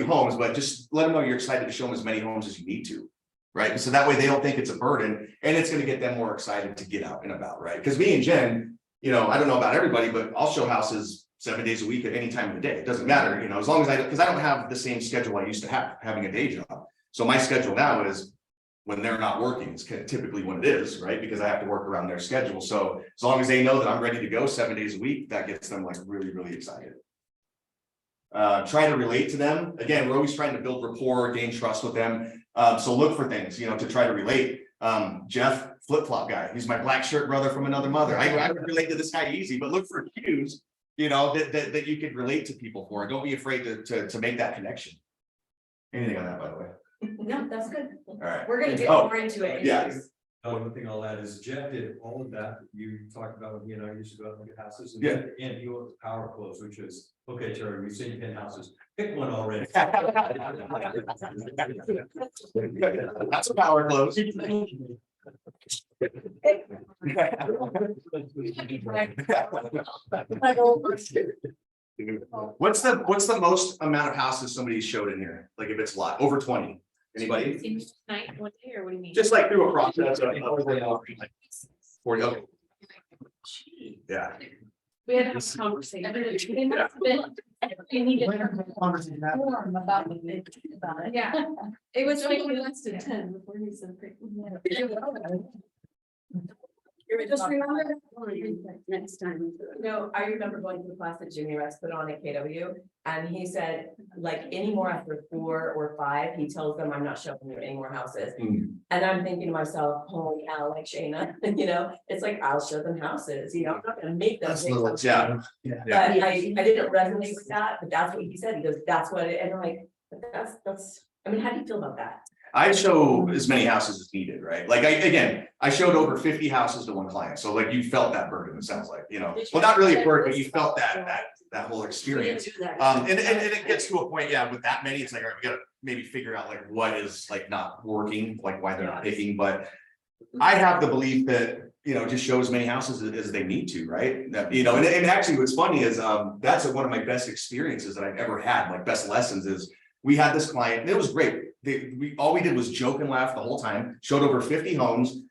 [SPEAKER 2] homes, but just let them know you're excited to show them as many homes as you need to. Right. So that way they don't think it's a burden, and it's going to get them more excited to get out and about. Right. Because me and Jen, I don't know about everybody, but I'll show houses 7 days a week at any time of the day. It doesn't matter, as long as because I don't have the same schedule I used to have having a day job. So my schedule now is when they're not working, it's typically when it is, right? Because I have to work around their schedule. So as long as they know that I'm ready to go 7 days a week, that gets them like really, really excited. Try to relate to them. Again, we're always trying to build rapport, gain trust with them. So look for things, to try to relate. Jeff, flip-flop guy, he's my black shirt brother from another mother. I would relate to this guy easy, but look for cues, that you could relate to people for. Don't be afraid to make that connection. Anything on that, by the way?
[SPEAKER 3] No, that's good.
[SPEAKER 2] All right.
[SPEAKER 3] We're gonna get more into it.
[SPEAKER 2] Yeah.
[SPEAKER 6] One thing I'll add is Jeff did all of that you talked about when he and I used to go out and look at houses. And
[SPEAKER 2] Yeah.
[SPEAKER 6] And he wrote the power close, which is, okay, Terry, we've seen 10 houses, pick one already.
[SPEAKER 2] That's a power close. What's the most amount of houses somebody showed in here? Like if it's a lot, over 20? Anybody?
[SPEAKER 5] Night, one day, or what do you mean?
[SPEAKER 2] Just like through a process of 40, okay. Yeah.
[SPEAKER 5] We had to have a conversation. They must have been- they needed form about what they think about it. Yeah, it was like less than 10 before he said.
[SPEAKER 3] Just remember next time.
[SPEAKER 4] No, I remember going to the class that Jimmy Rex put on at KW, and he said, like, any more after 4 or 5, he tells them, I'm not showing you any more houses.
[SPEAKER 2] Mm.
[SPEAKER 4] And I'm thinking to myself, holy cow, like Shayna, you know, it's like, I'll show them houses, you know, I'm not gonna make them.
[SPEAKER 2] That's
[SPEAKER 4] pick
[SPEAKER 2] little,
[SPEAKER 4] something.
[SPEAKER 2] yeah.
[SPEAKER 4] But I didn't resonate with that, but that's what he said, he goes, that's what it, and I'm like, but that's, I mean, how do you feel about that?
[SPEAKER 2] I show as many houses as needed, right? Like I showed over 50 houses to one client. So like you felt that burden, it sounds like, you know, well, not really a burden, but you felt that whole experience. And it gets to a point, yeah, with that many, it's like, all right, we gotta maybe figure out like what is like not working, like why they're not picking, but I have the belief that, you know, just show as many houses as they need to, right? That, you know, and actually what's funny is that's one of my best experiences that I've ever had, like best lessons is we had this client, and it was great. All we did was joke and laugh the whole time, showed over 50 homes.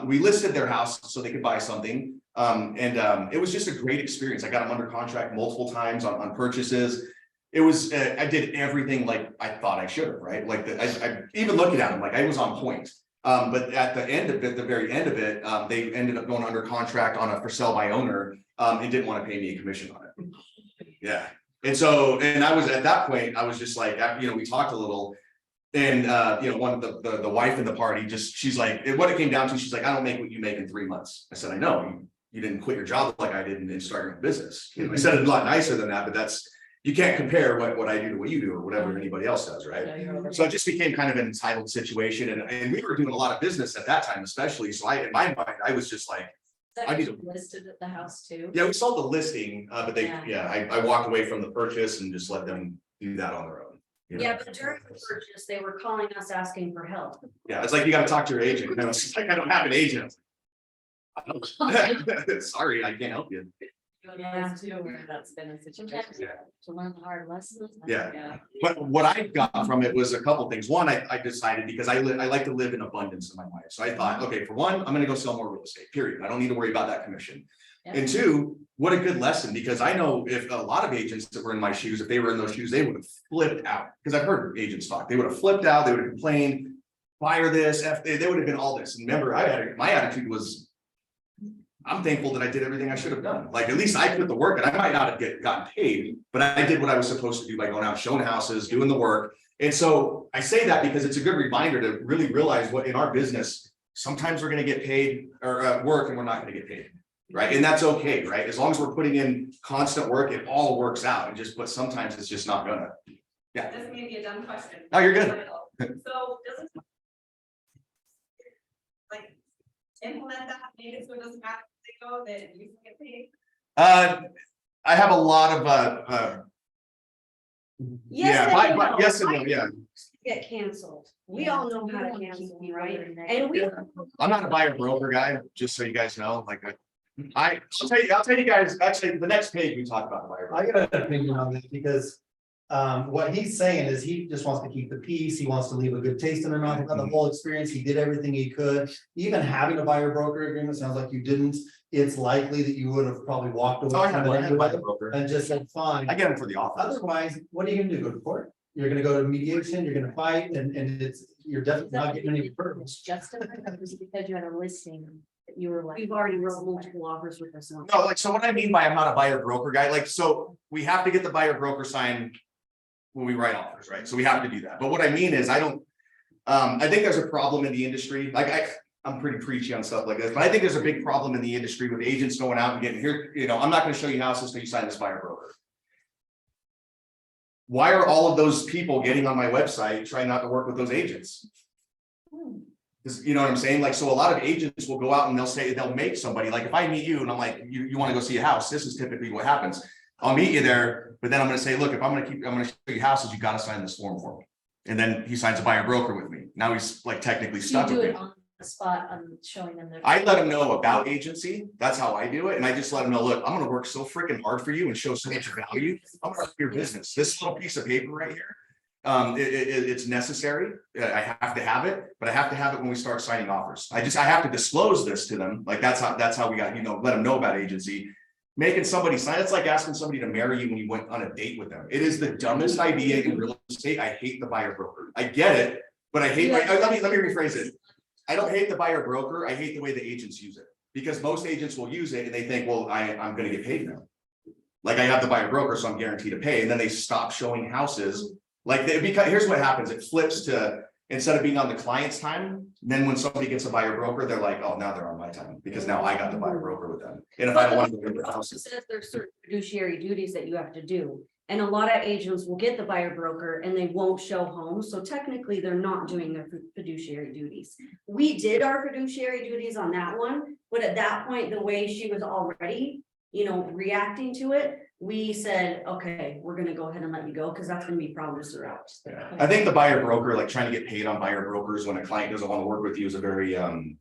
[SPEAKER 2] We listed their house so they could buy something. It was just a great experience. I got them under contract multiple times on purchases. It was, I did everything like I thought I should have, right? Like I even looking at them, like I was on point. But at the end of it, the very end of it, they ended up going under contract on a for sale by owner and didn't want to pay me a commission on it. Yeah. And I was at that point, I was just like, you know, we talked a little. And you know, one of the wife in the party she's like, what it came down to, she's like, I don't make what you make in 3 months. I said, I know, you didn't quit your job like I did and start your own business. You know, I said it a lot nicer than that, but you can't compare what I do to what you do or whatever anybody else does, right? So it just became kind of an entitled situation, and we were doing a lot of business at that time, especially. So in my mind, I was just like, I need to
[SPEAKER 5] listed at the house too.
[SPEAKER 2] yeah, we sold the listing, but
[SPEAKER 5] Yeah.
[SPEAKER 2] I walked away from the purchase and just let them do that on their own. You know?
[SPEAKER 3] Yeah, but during the purchase, they were calling us asking for help.
[SPEAKER 2] Yeah, it's like you gotta talk to your agent. And I was like, I don't have an agent. Sorry, I can't help you.
[SPEAKER 5] Yeah, too, where that's been a situation.
[SPEAKER 2] Yeah.
[SPEAKER 5] To learn the hard lessons.
[SPEAKER 2] Yeah. But what I got from it was a couple things. One, I decided because I like to live in abundance in my life. So I thought, okay, for one, I'm gonna go sell more real estate, period. I don't need to worry about that commission.
[SPEAKER 5] Yeah.
[SPEAKER 2] And two, what a good lesson, because I know if a lot of agents that were in my shoes, if they were in those shoes, they would have flipped out. Because I've heard agents talk, they would have flipped out, they would have complained, fire this, they would have been all this. And remember, my attitude was, I'm thankful that I did everything I should have done. Like, at least I put the work, and I might not have gotten paid, but I did what I was supposed to do by going out, showing houses, doing the work. And so I say that because it's a good reminder to really realize what in our business, sometimes we're going to get paid or work and we're not going to get paid. Right. And that's okay. Right. As long as we're putting in constant work, it all works out. But sometimes it's just not gonna. Yeah.
[SPEAKER 7] This may be a dumb question.
[SPEAKER 2] Oh, you're good.
[SPEAKER 7] So doesn't. Like, implement that, maybe so it doesn't matter if they go, that you can get paid.
[SPEAKER 2] I have a lot of yes and no, yeah.
[SPEAKER 3] Get canceled. We all know how to cancel, right? And we.
[SPEAKER 2] I'm not a buyer broker guy, just so you guys know. Like I'll tell you guys, actually, the next page we talk about the buyer broker.
[SPEAKER 1] I got an opinion on this because what he's saying is he just wants to keep the peace. He wants to leave a good taste in their mouth about the whole experience. He did everything he could. Even having a buyer broker agreement sounds like you didn't. It's likely that you would have probably walked away
[SPEAKER 2] Oh, I have
[SPEAKER 1] from it
[SPEAKER 2] a buyer
[SPEAKER 1] anyway
[SPEAKER 2] broker.
[SPEAKER 1] and just said, fine.
[SPEAKER 2] I get them for the office.
[SPEAKER 1] Otherwise, what are you gonna do? Go to court? You're gonna go to mediation, you're gonna fight, and you're definitely not getting any referrals.
[SPEAKER 5] Justified, it was because you had a listing that you were like.
[SPEAKER 3] We've already wrote multiple offers with us now.
[SPEAKER 2] No, like, so what I mean by I'm not a buyer broker guy, like, so we have to get the buyer broker signed when we write offers, right? So we have to do that. But what I mean is I think there's a problem in the industry. Like I'm pretty preachy on stuff like this, but I think there's a big problem in the industry with agents going out and getting here, you know, I'm not going to show you houses until you sign this buyer broker. Why are all of those people getting on my website trying not to work with those agents? You know what I'm saying? Like, so a lot of agents will go out and they'll make somebody, like if I meet you and I'm like, you want to go see a house, this is typically what happens. I'll meet you there, but then I'm gonna say, look, if I'm gonna show you houses, you gotta sign this form for me. And then he signs a buyer broker with me. Now he's like technically
[SPEAKER 5] You
[SPEAKER 2] stuck
[SPEAKER 5] do
[SPEAKER 2] with
[SPEAKER 5] it
[SPEAKER 2] me.
[SPEAKER 5] on the spot, showing them their.
[SPEAKER 2] I let him know about agency. That's how I do it. And I just let him know, look, I'm gonna work so freaking hard for you and show so much value. I'm gonna your business. This little piece of paper right here. It's necessary. I have to have it, but I have to have it when we start signing offers. I have to disclose this to them. Like that's how we got, let them know about agency. Making somebody sign, it's like asking somebody to marry you when you went on a date with them. It is the dumbest idea in real estate. I hate the buyer broker. I get it, but I hate, let me rephrase it. I don't hate the buyer broker. I hate the way the agents use it, because most agents will use it and they think, well, I'm going to get paid now. Like I have the buyer broker, so I'm guaranteed to pay. And then they stop showing houses. Like because here's what happens. It flips to, instead of being on the client's time, then when somebody gets a buyer broker, they're like, oh, now they're on my time because now I got the buyer broker with them. And if I don't want to go to their houses.
[SPEAKER 3] Says there's certain fiduciary duties that you have to do. And a lot of agents will get the buyer broker and they won't show homes. So technically they're not doing their fiduciary duties. We did our fiduciary duties on that one, but at that point, the way she was already, reacting to it, we said, okay, we're gonna go ahead and let you go because that's gonna be problems throughout.
[SPEAKER 2] Yeah. I think the buyer broker, like trying to get paid on buyer brokers when a client doesn't want to work with you is a very I'm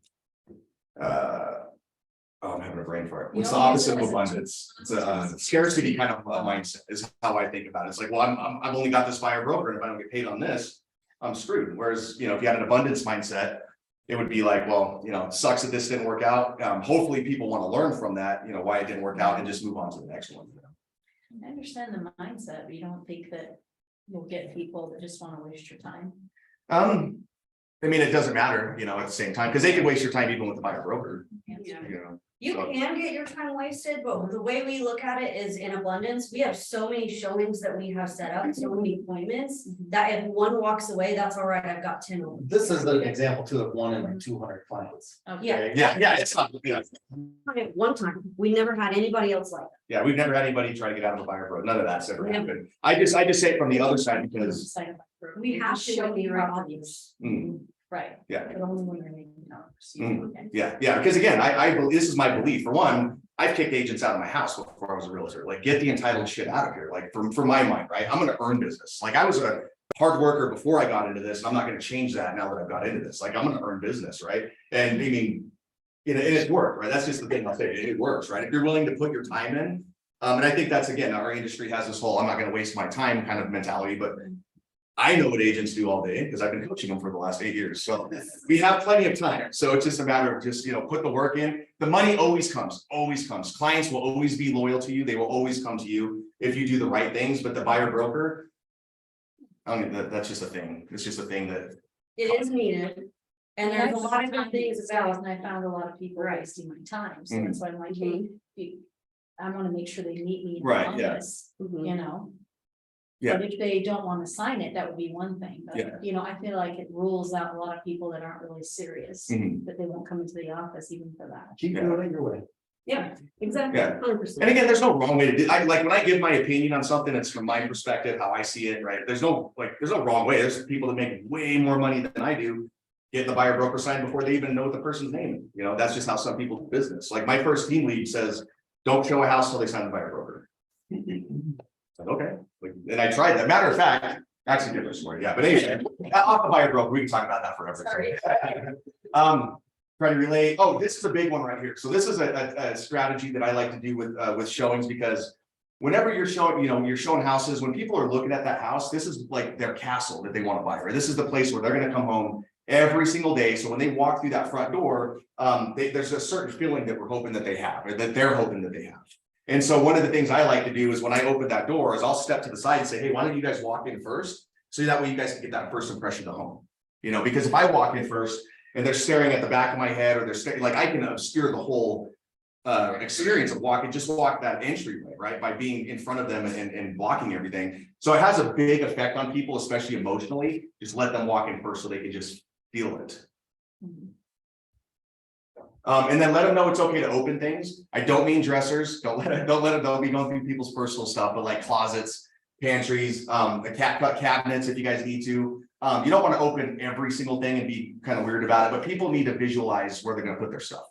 [SPEAKER 2] having a brain fart. What's the opposite of abundance? It's a scarcity kind of mindset is how I think about it. It's like, well, I've only got this buyer broker, and if I don't get paid on this, I'm screwed. Whereas, if you had an abundance mindset, it would be like, well, it sucks that this didn't work out. Hopefully people want to learn from that, why it didn't work out and just move on to the next one.
[SPEAKER 5] I understand the mindset, but you don't think that you'll get people that just want to waste your time?
[SPEAKER 2] It doesn't matter, at the same time, because they could waste your time even with the buyer broker.
[SPEAKER 3] Yeah.
[SPEAKER 2] So-
[SPEAKER 3] You can get your time wasted, but the way we look at it is in abundance. We have so many showings that we have set up, so many appointments, that if one walks away, that's all right, I've got 10 of them.
[SPEAKER 1] This is an example too of 1 in like 200 clients.
[SPEAKER 3] Yeah.
[SPEAKER 2] Yeah, it's not,
[SPEAKER 3] One time, we never had anybody else like that.
[SPEAKER 2] yeah, we've never had anybody try to get out of a buyer broker. None of that's ever happened. I just say it from the other side because,
[SPEAKER 3] We have to
[SPEAKER 5] show
[SPEAKER 3] be
[SPEAKER 5] the
[SPEAKER 3] right.
[SPEAKER 5] obvious.
[SPEAKER 2] mm,
[SPEAKER 5] Right.
[SPEAKER 2] Yeah.
[SPEAKER 5] But only when they're making numbers.
[SPEAKER 2] Mm.
[SPEAKER 5] Okay.
[SPEAKER 2] yeah, because again, I believe, this is my belief. For one, I've kicked agents out of my house before I was a realtor. Like, get the entitled shit out of here. Like, for my mind, right? I'm going to earn business. Like, I was a hard worker before I got into this, and I'm not going to change that now that I've got into this. Like, I'm going to earn business, right? And and it's worked, right? That's just the thing I'll say. It works, right? If you're willing to put your time in, and I think that's, again, our industry has this whole I'm not going to waste my time kind of mentality, but I know what agents do all day because I've been coaching them for the last 8 years. So we have plenty of time. So it's just a matter of just, put the work in. The money always comes. Clients will always be loyal to you. They will always come to you if you do the right things. But the buyer broker, that's just a thing. It's just a thing that.
[SPEAKER 3] It is needed. And there's a lot of good things about.
[SPEAKER 5] And I found a lot of people
[SPEAKER 3] Right.
[SPEAKER 5] wasting my time, so
[SPEAKER 2] Mhm.
[SPEAKER 5] that's why I'm like, hey, I want to make sure they meet me in the
[SPEAKER 2] Right, yeah.
[SPEAKER 5] office,
[SPEAKER 3] Mhm.
[SPEAKER 2] Yeah.
[SPEAKER 5] But if they don't want to sign it, that would be one thing, but
[SPEAKER 2] Yeah.
[SPEAKER 5] I feel like it rules out a lot of people that aren't really serious,
[SPEAKER 2] Mhm.
[SPEAKER 5] that they won't come into the office even for that.
[SPEAKER 1] Keep doing it your way.
[SPEAKER 3] Yeah, exactly,
[SPEAKER 2] Yeah.
[SPEAKER 3] 100%.
[SPEAKER 2] And again, there's no wrong way to do. Like when I give my opinion on something, it's from my perspective, how I see it, right? There's no wrong way. There's people that make way more money than I do. Get the buyer broker signed before they even know what the person's name is. That's just how some people do business. Like my first team lead says, don't show a house till they sign the buyer broker. Like, okay, and I tried that. Matter of fact, actually different story. Yeah, but anyway, off the buyer broker, we can talk about that forever.
[SPEAKER 5] Sorry.
[SPEAKER 2] Try to relate. Oh, this is a big one right here. So this is a strategy that I like to do with showings, because whenever you're showing, you're showing houses, when people are looking at that house, this is like their castle that they want to buy, right? This is the place where they're going to come home every single day. So when they walk through that front door, there's a certain feeling that we're hoping that they have, or that they're hoping that they have. And so one of the things I like to do is when I open that door is I'll step to the side and say, hey, why don't you guys walk in first? So that way you guys can get that first impression of the home. Because if I walk in first and they're staring at the back of my head, or they're staring, like I can obscure the whole experience of walk that entryway, right? By being in front of them and blocking everything. So it has a big effect on people, especially emotionally. Just let them walk in first so they can just feel it. And then let them know it's okay to open things. I don't mean dressers. Don't be going through people's personal stuff, but like closets, pantries, cut cabinets if you guys need to. You don't want to open every single thing and be kind of weird about it, but people need to visualize where they're going to put their stuff.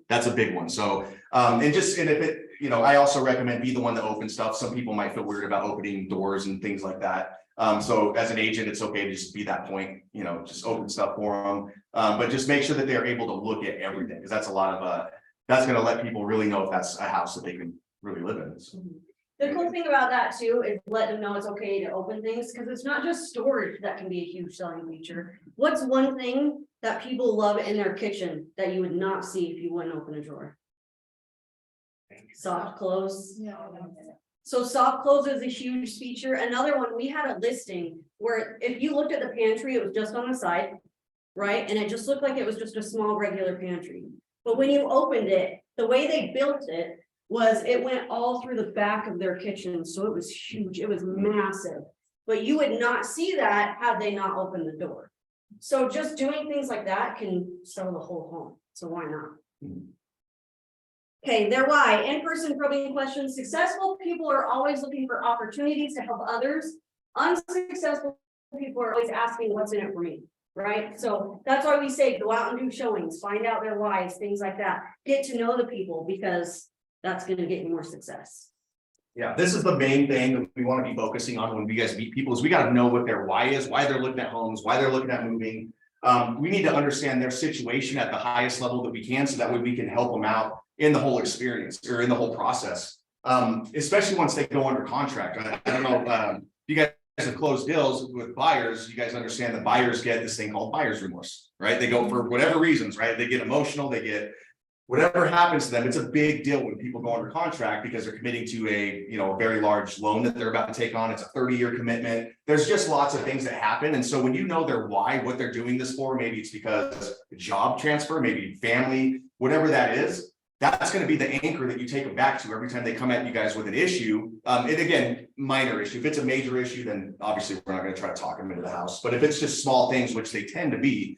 [SPEAKER 2] That's a big one. So, and if it, I also recommend be the one that opens stuff. Some people might feel weird about opening doors and things like that. So as an agent, it's okay to just be that point, just open stuff for them. But just make sure that they're able to look at everything, because that's a lot of, that's going to let people really know if that's a house that they can really live in. So.
[SPEAKER 3] The cool thing about that too is let them know it's okay to open things, because it's not just storage that can be a huge selling feature. What's one thing that people love in their kitchen that you would not see if you wouldn't open a drawer? Soft clothes. So soft clothes is a huge feature. Another one, we had a listing where if you looked at the pantry, it was just on the side, right? And it just looked like it was just a small regular pantry. But when you opened it, the way they built it was it went all through the back of their kitchen. So it was huge. It was massive. But you would not see that had they not opened the door. So just doing things like that can sell the whole home. So why not? Okay, their why. In-person probing questions. Successful people are always looking for opportunities to help others. Unsuccessful people are always asking what's in it for me, right? So that's why we say go out and do showings, find out their whys, things like that. Get to know the people, because that's going to get you more success.
[SPEAKER 2] Yeah, this is the main thing that we want to be focusing on when we guys meet people, is we got to know what their why is, why they're looking at homes, why they're looking at moving. We need to understand their situation at the highest level that we can, so that way we can help them out in the whole experience or in the whole process. Especially once they go under contract. I don't know, you guys have closed deals with buyers, you guys understand that buyers get this thing called buyer's remorse, right? They go for whatever reasons, right? They get emotional, they get whatever happens to them. It's a big deal when people go under contract, because they're committing to a very large loan that they're about to take on. It's a 30-year commitment. There's just lots of things that happen. And so when you know their why, what they're doing this for, maybe it's because job transfer, maybe family, whatever that is, that's going to be the anchor that you take them back to every time they come at you guys with an issue. And again, minor issue. If it's a major issue, then obviously we're not going to try to talk them into the house. But if it's just small things, which they tend to be,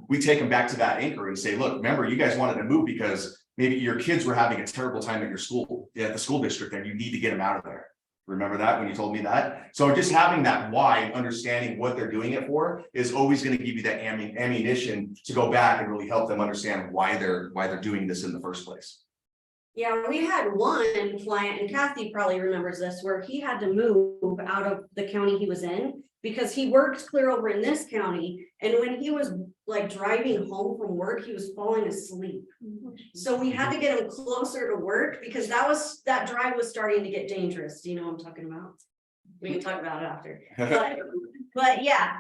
[SPEAKER 2] we take them back to that anchor and say, look, remember, you guys wanted to move because maybe your kids were having a terrible time at your school, at the school district, and you need to get them out of there. Remember that when you told me that? So just having that why and understanding what they're doing it for is always going to give you that ammunition to go back and really help them understand why they're doing this in the first place.
[SPEAKER 3] Yeah, we had one client, and Kathy probably remembers this, where he had to move out of the county he was in because he worked clear over in this county. And when he was like driving home from work, he was falling asleep. So we had to get him closer to work, because that drive was starting to get dangerous. Do you know what I'm talking about? We can talk about it after. But yeah,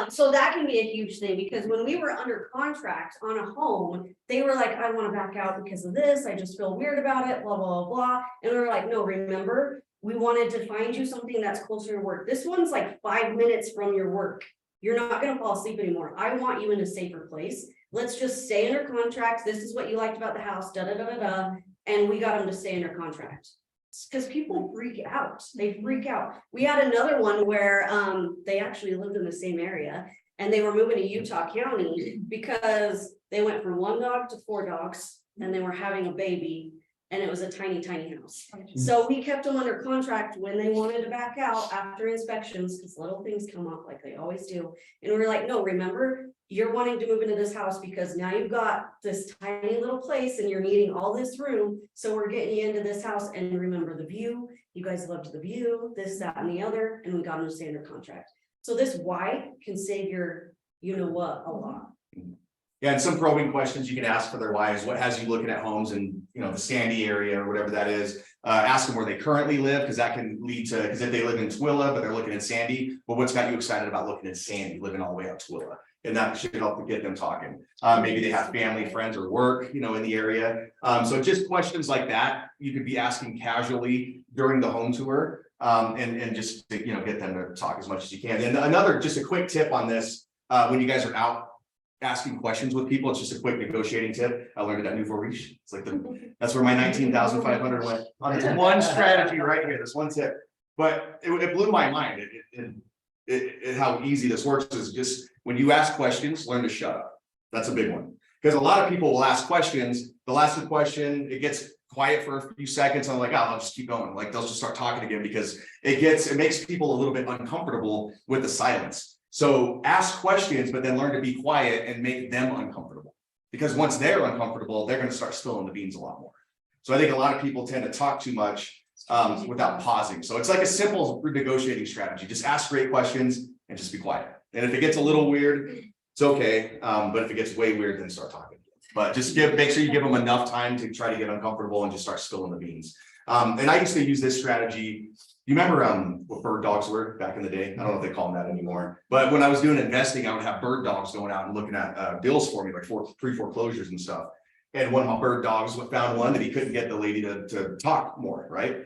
[SPEAKER 3] so that can be a huge thing, because when we were under contract on a home, they were like, I want to back out because of this. I just feel weird about it, blah, blah, blah, blah. And we were like, no, remember, we wanted to find you something that's closer to work. This one's like 5 minutes from your work. You're not going to fall asleep anymore. I want you in a safer place. Let's just stay under contract. This is what you liked about the house, da, da, da, da, da. And we got them to stay under contract. Because people freak out. They freak out. We had another one where they actually lived in the same area, and they were moving to Utah County because they went from 1 dog to 4 dogs, and they were having a baby, and it was a tiny, tiny house. So we kept them under contract when they wanted to back out after inspections, because little things come up like they always do. And we were like, no, remember, you're wanting to move into this house because now you've got this tiny little place and you're needing all this room. So we're getting you into this house, and remember the view. You guys loved the view, this, that, and the other, and we got them to stay under contract. So this why can save your, you know what, a lot.
[SPEAKER 2] Yeah, and some probing questions you can ask for their why is what has you looking at homes in the Sandy area or whatever that is. Ask them where they currently live, because that can lead to, because if they live in Twilla but they're looking in Sandy, well, what's got you excited about looking in Sandy, living all the way out Twilla? And that should help to get them talking. Maybe they have family, friends, or work, in the area. So just questions like that you could be asking casually during the home tour, and just to, get them to talk as much as you can. And another, just a quick tip on this, when you guys are out asking questions with people, it's just a quick negotiating tip. I learned it at Nouveau Riche. It's like that's where my 19,500 went on this one strategy right here, this one tip. But it blew my mind. How easy this works is just when you ask questions, learn to shut up. That's a big one, because a lot of people will ask questions. They'll ask a question, it gets quiet for a few seconds. I'm like, oh, I'll just keep going. Like they'll just start talking again, because it makes people a little bit uncomfortable with the silence. So ask questions, but then learn to be quiet and make them uncomfortable. Because once they're uncomfortable, they're gonna start spilling the beans a lot more. So I think a lot of people tend to talk too much without pausing. So it's like a simple negotiating strategy. Just ask great questions and just be quiet. And if it gets a little weird, it's okay. But if it gets way weird, then start talking. But just make sure you give them enough time to try to get uncomfortable and just start spilling the beans. And I used to use this strategy. You remember what bird dogs were back in the day? I don't know if they call them that anymore. But when I was doing investing, I would have bird dogs going out and looking at bills for me, like pre-foreclosures and stuff. And one of my bird dogs found one that he couldn't get the lady to talk more, right?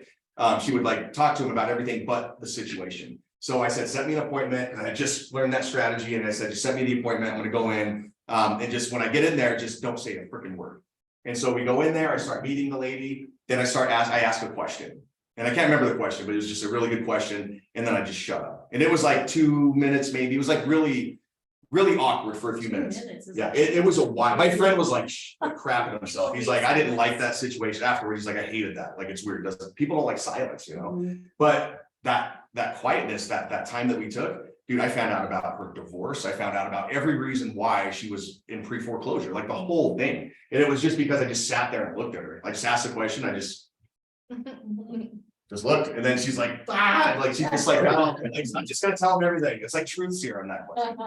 [SPEAKER 2] She would like talk to him about everything but the situation. So I said, set me an appointment. And I just learned that strategy. And I said, just set me the appointment. I'm going to go in. And just when I get in there, just don't say a freaking word. And so we go in there, I start meeting the lady. Then I ask a question. And I can't remember the question, but it was just a really good question. And then I just shut up. And it was like 2 minutes, maybe. It was like really, really awkward for a few minutes. Yeah, it was a while. My friend was like crapping himself. He's like, I didn't like that situation afterwards. He's like, I hated that. Like, it's weird. People don't like silence, you know? But that quietness, that time that we took, dude, I found out about her divorce. I found out about every reason why she was in pre-foreclosure, like the whole thing. And it was just because I just sat there and looked at her. I just asked the question. I just looked, and then she's like, like she's just like, oh, I'm just gonna tell them everything. It's like truth serum, that question.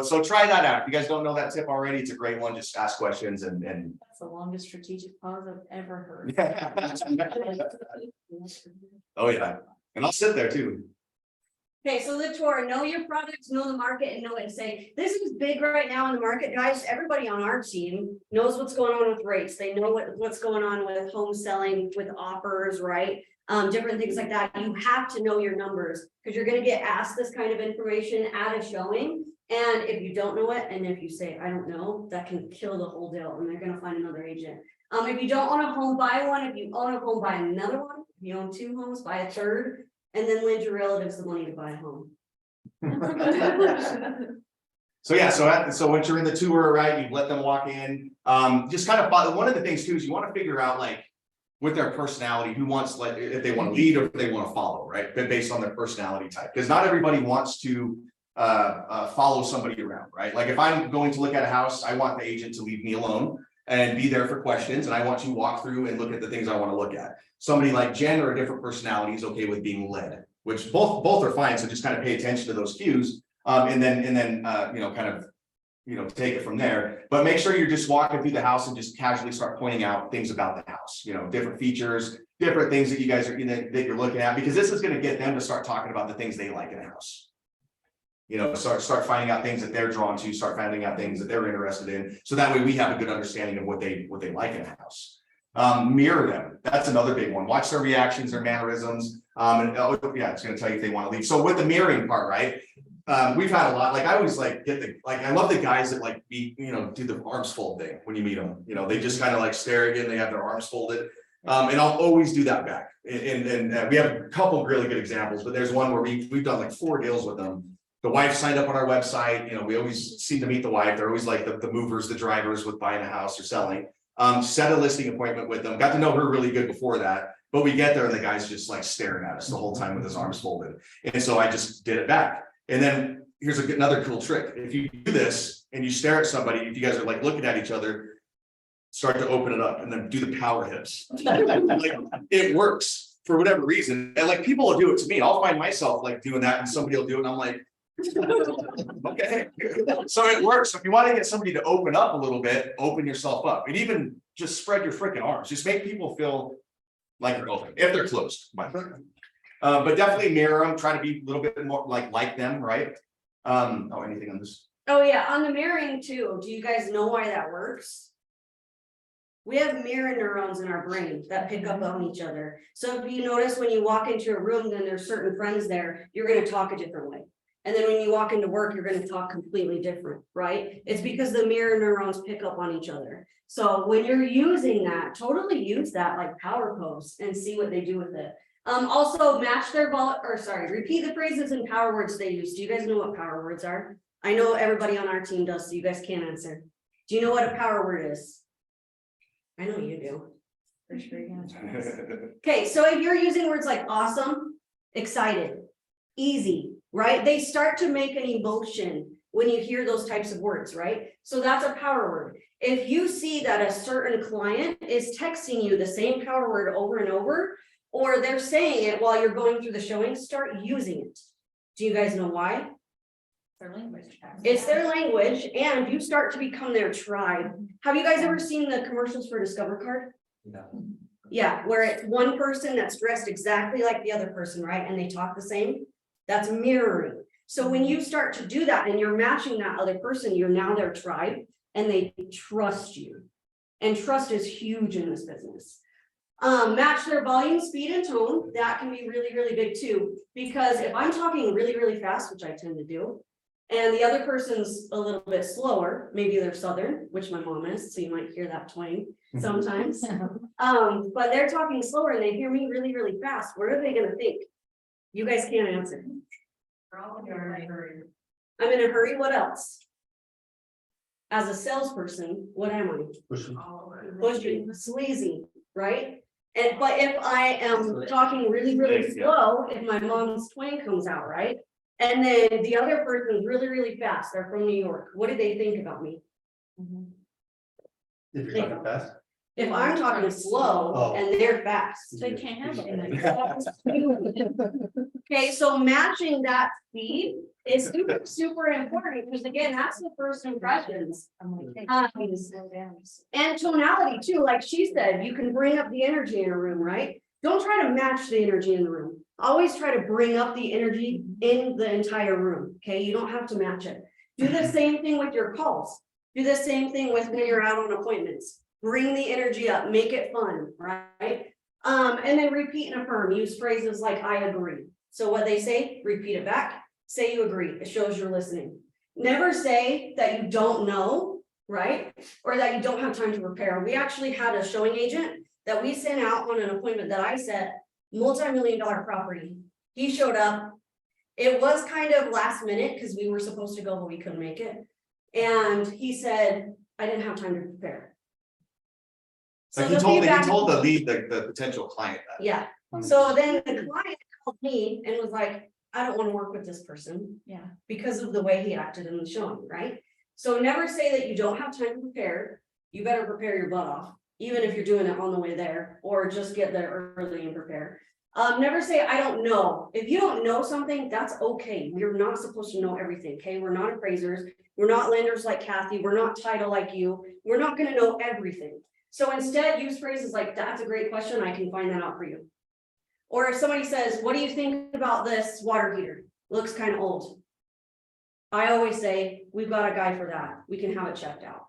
[SPEAKER 2] So try that out. If you guys don't know that tip already, it's a great one. Just ask questions and
[SPEAKER 5] That's the longest strategic pause I've ever heard.
[SPEAKER 2] oh yeah, and I'll sit there too.
[SPEAKER 3] Okay, so the tour, know your products, know the market, and know what to say. This is big right now in the market, guys. Everybody on our team knows what's going on with rates. They know what's going on with home selling, with offers, right? Different things like that. You have to know your numbers because you're going to get asked this kind of information at a showing. And if you don't know it, and if you say, I don't know, that can kill the whole deal and they're going to find another agent. If you don't own a home, buy one. If you own a home, buy another one. If you own 2 homes, buy a third. And then lend your relatives the money to buy a home.
[SPEAKER 2] So yeah, so once you're in the tour, right, you let them walk in. Just kind of one of the things too is you want to figure out like with their personality, who wants, like, if they want to lead or if they want to follow, right? But based on their personality type, because not everybody wants to follow somebody around, right? Like if I'm going to look at a house, I want the agent to leave me alone and be there for questions, and I want to walk through and look at the things I want to look at. Somebody like Jen or a different personality is okay with being led, which both are fine. So just kind of pay attention to those cues, and then you know, kind of, you know, take it from there. But make sure you're just walking through the house and just casually start pointing out things about the house, you know, different features, different things that you guys are, you know, that you're looking at, because this is going to get them to start talking about the things they like in a house. You know, start finding out things that they're drawn to, start finding out things that they're interested in. So that way we have a good understanding of what they like in a house. Mirror them. That's another big one. Watch their reactions, their mannerisms. And yeah, it's going to tell you if they want to leave. So with the mirroring part, right? We've had a lot, like I always like I love the guys that like you know, do the arms fold thing when you meet them. You know, they just kind of like stare again, they have their arms folded. And I'll always do that back. And we have a couple of really good examples, but there's one where we've done like 4 deals with them. The wife signed up on our website. You know, we always seem to meet the wife. They're always like the movers, the drivers with buying a house or selling. Set a listing appointment with them. Got to know her really good before that. But we get there and the guy's just like staring at us the whole time with his arms folded. And so I just did it back. And then here's another cool trick. If you do this and you stare at somebody, if you guys are like looking at each other, start to open it up and then do the power hips. Like, it works for whatever reason. And like people will do it to me. I'll find myself like doing that and somebody will do it and I'm like, okay. So it works. So if you want to get somebody to open up a little bit, open yourself up and even just spread your freaking arms. Just make people feel like they're open if they're closed. But definitely mirror them. Try to be a little bit more like them, right? Oh, anything on this?
[SPEAKER 3] Oh yeah, on the mirroring too. Do you guys know why that works? We have mirror neurons in our brain that pick up on each other. So if you notice when you walk into a room, then there's certain friends there, you're going to talk a different way. And then when you walk into work, you're going to talk completely different, right? It's because the mirror neurons pick up on each other. So when you're using that, totally use that like power pose and see what they do with it. Also match their repeat the phrases and power words they use. Do you guys know what power words are? I know everybody on our team does, so you guys can't answer. Do you know what a power word is? I know you do. For sure you do. Okay, so if you're using words like awesome, excited, easy, right? They start to make an emotion when you hear those types of words, right? So that's a power word. If you see that a certain client is texting you the same power word over and over, or they're saying it while you're going through the showing, start using it. Do you guys know why?
[SPEAKER 5] Their language.
[SPEAKER 3] It's their language, and you start to become their tribe. Have you guys ever seen the commercials for Discover Card?
[SPEAKER 1] No.
[SPEAKER 3] Yeah, where it's one person that's dressed exactly like the other person, right? And they talk the same. That's mirroring. So when you start to do that and you're matching that other person, you're now their tribe and they trust you. And trust is huge in this business. Match their volume, speed, and tone. That can be really, really big too. Because if I'm talking really, really fast, which I tend to do, and the other person's a little bit slower, maybe they're Southern, which my mom is, so you might hear that twang sometimes. But they're talking slower and they hear me really, really fast. What are they gonna think? You guys can't answer. I'm in a hurry. What else? As a salesperson, what am I? Pushy, sleazy, right? And but if I am talking really, really slow, if my mom's twang comes out, right? And then the other person's really, really fast, they're from New York, what do they think about me?
[SPEAKER 1] If you're talking fast.
[SPEAKER 3] If I'm talking slow
[SPEAKER 1] Oh.
[SPEAKER 3] and they're fast.
[SPEAKER 5] They can't handle it.
[SPEAKER 3] Okay, so matching that speed is super, super important, because again, that's the first impressions. And tonality too, like she said, you can bring up the energy in a room, right? Don't try to match the energy in the room. Always try to bring up the energy in the entire room, okay? You don't have to match it. Do the same thing with your calls. Do the same thing with when you're out on appointments. Bring the energy up, make it fun, right? And then repeat and affirm. Use phrases like I agree. So what they say, repeat it back. Say you agree. It shows you're listening. Never say that you don't know, right? Or that you don't have time to prepare. We actually had a showing agent that we sent out on an appointment that I set, multi-million-dollar property. He showed up. It was kind of last minute because we were supposed to go, but we couldn't make it. And he said, I didn't have time to prepare. So
[SPEAKER 2] Like he
[SPEAKER 3] the
[SPEAKER 2] told
[SPEAKER 3] feedback-
[SPEAKER 2] the lead, the potential client that.
[SPEAKER 3] Yeah, so then the client called me and was like, I don't want to work with this person.
[SPEAKER 5] Yeah.
[SPEAKER 3] Because of the way he acted in the showing, right? So never say that you don't have time to prepare. You better prepare your butt off, even if you're doing it on the way there, or just get there early and prepare. Never say, I don't know. If you don't know something, that's okay. You're not supposed to know everything, okay? We're not appraisers. We're not lenders like Kathy. We're not title like you. We're not gonna know everything. So instead, use phrases like, that's a great question. I can find that out for you. Or if somebody says, what do you think about this water heater? Looks kind of old. I always say, we've got a guy for that. We can have it checked out.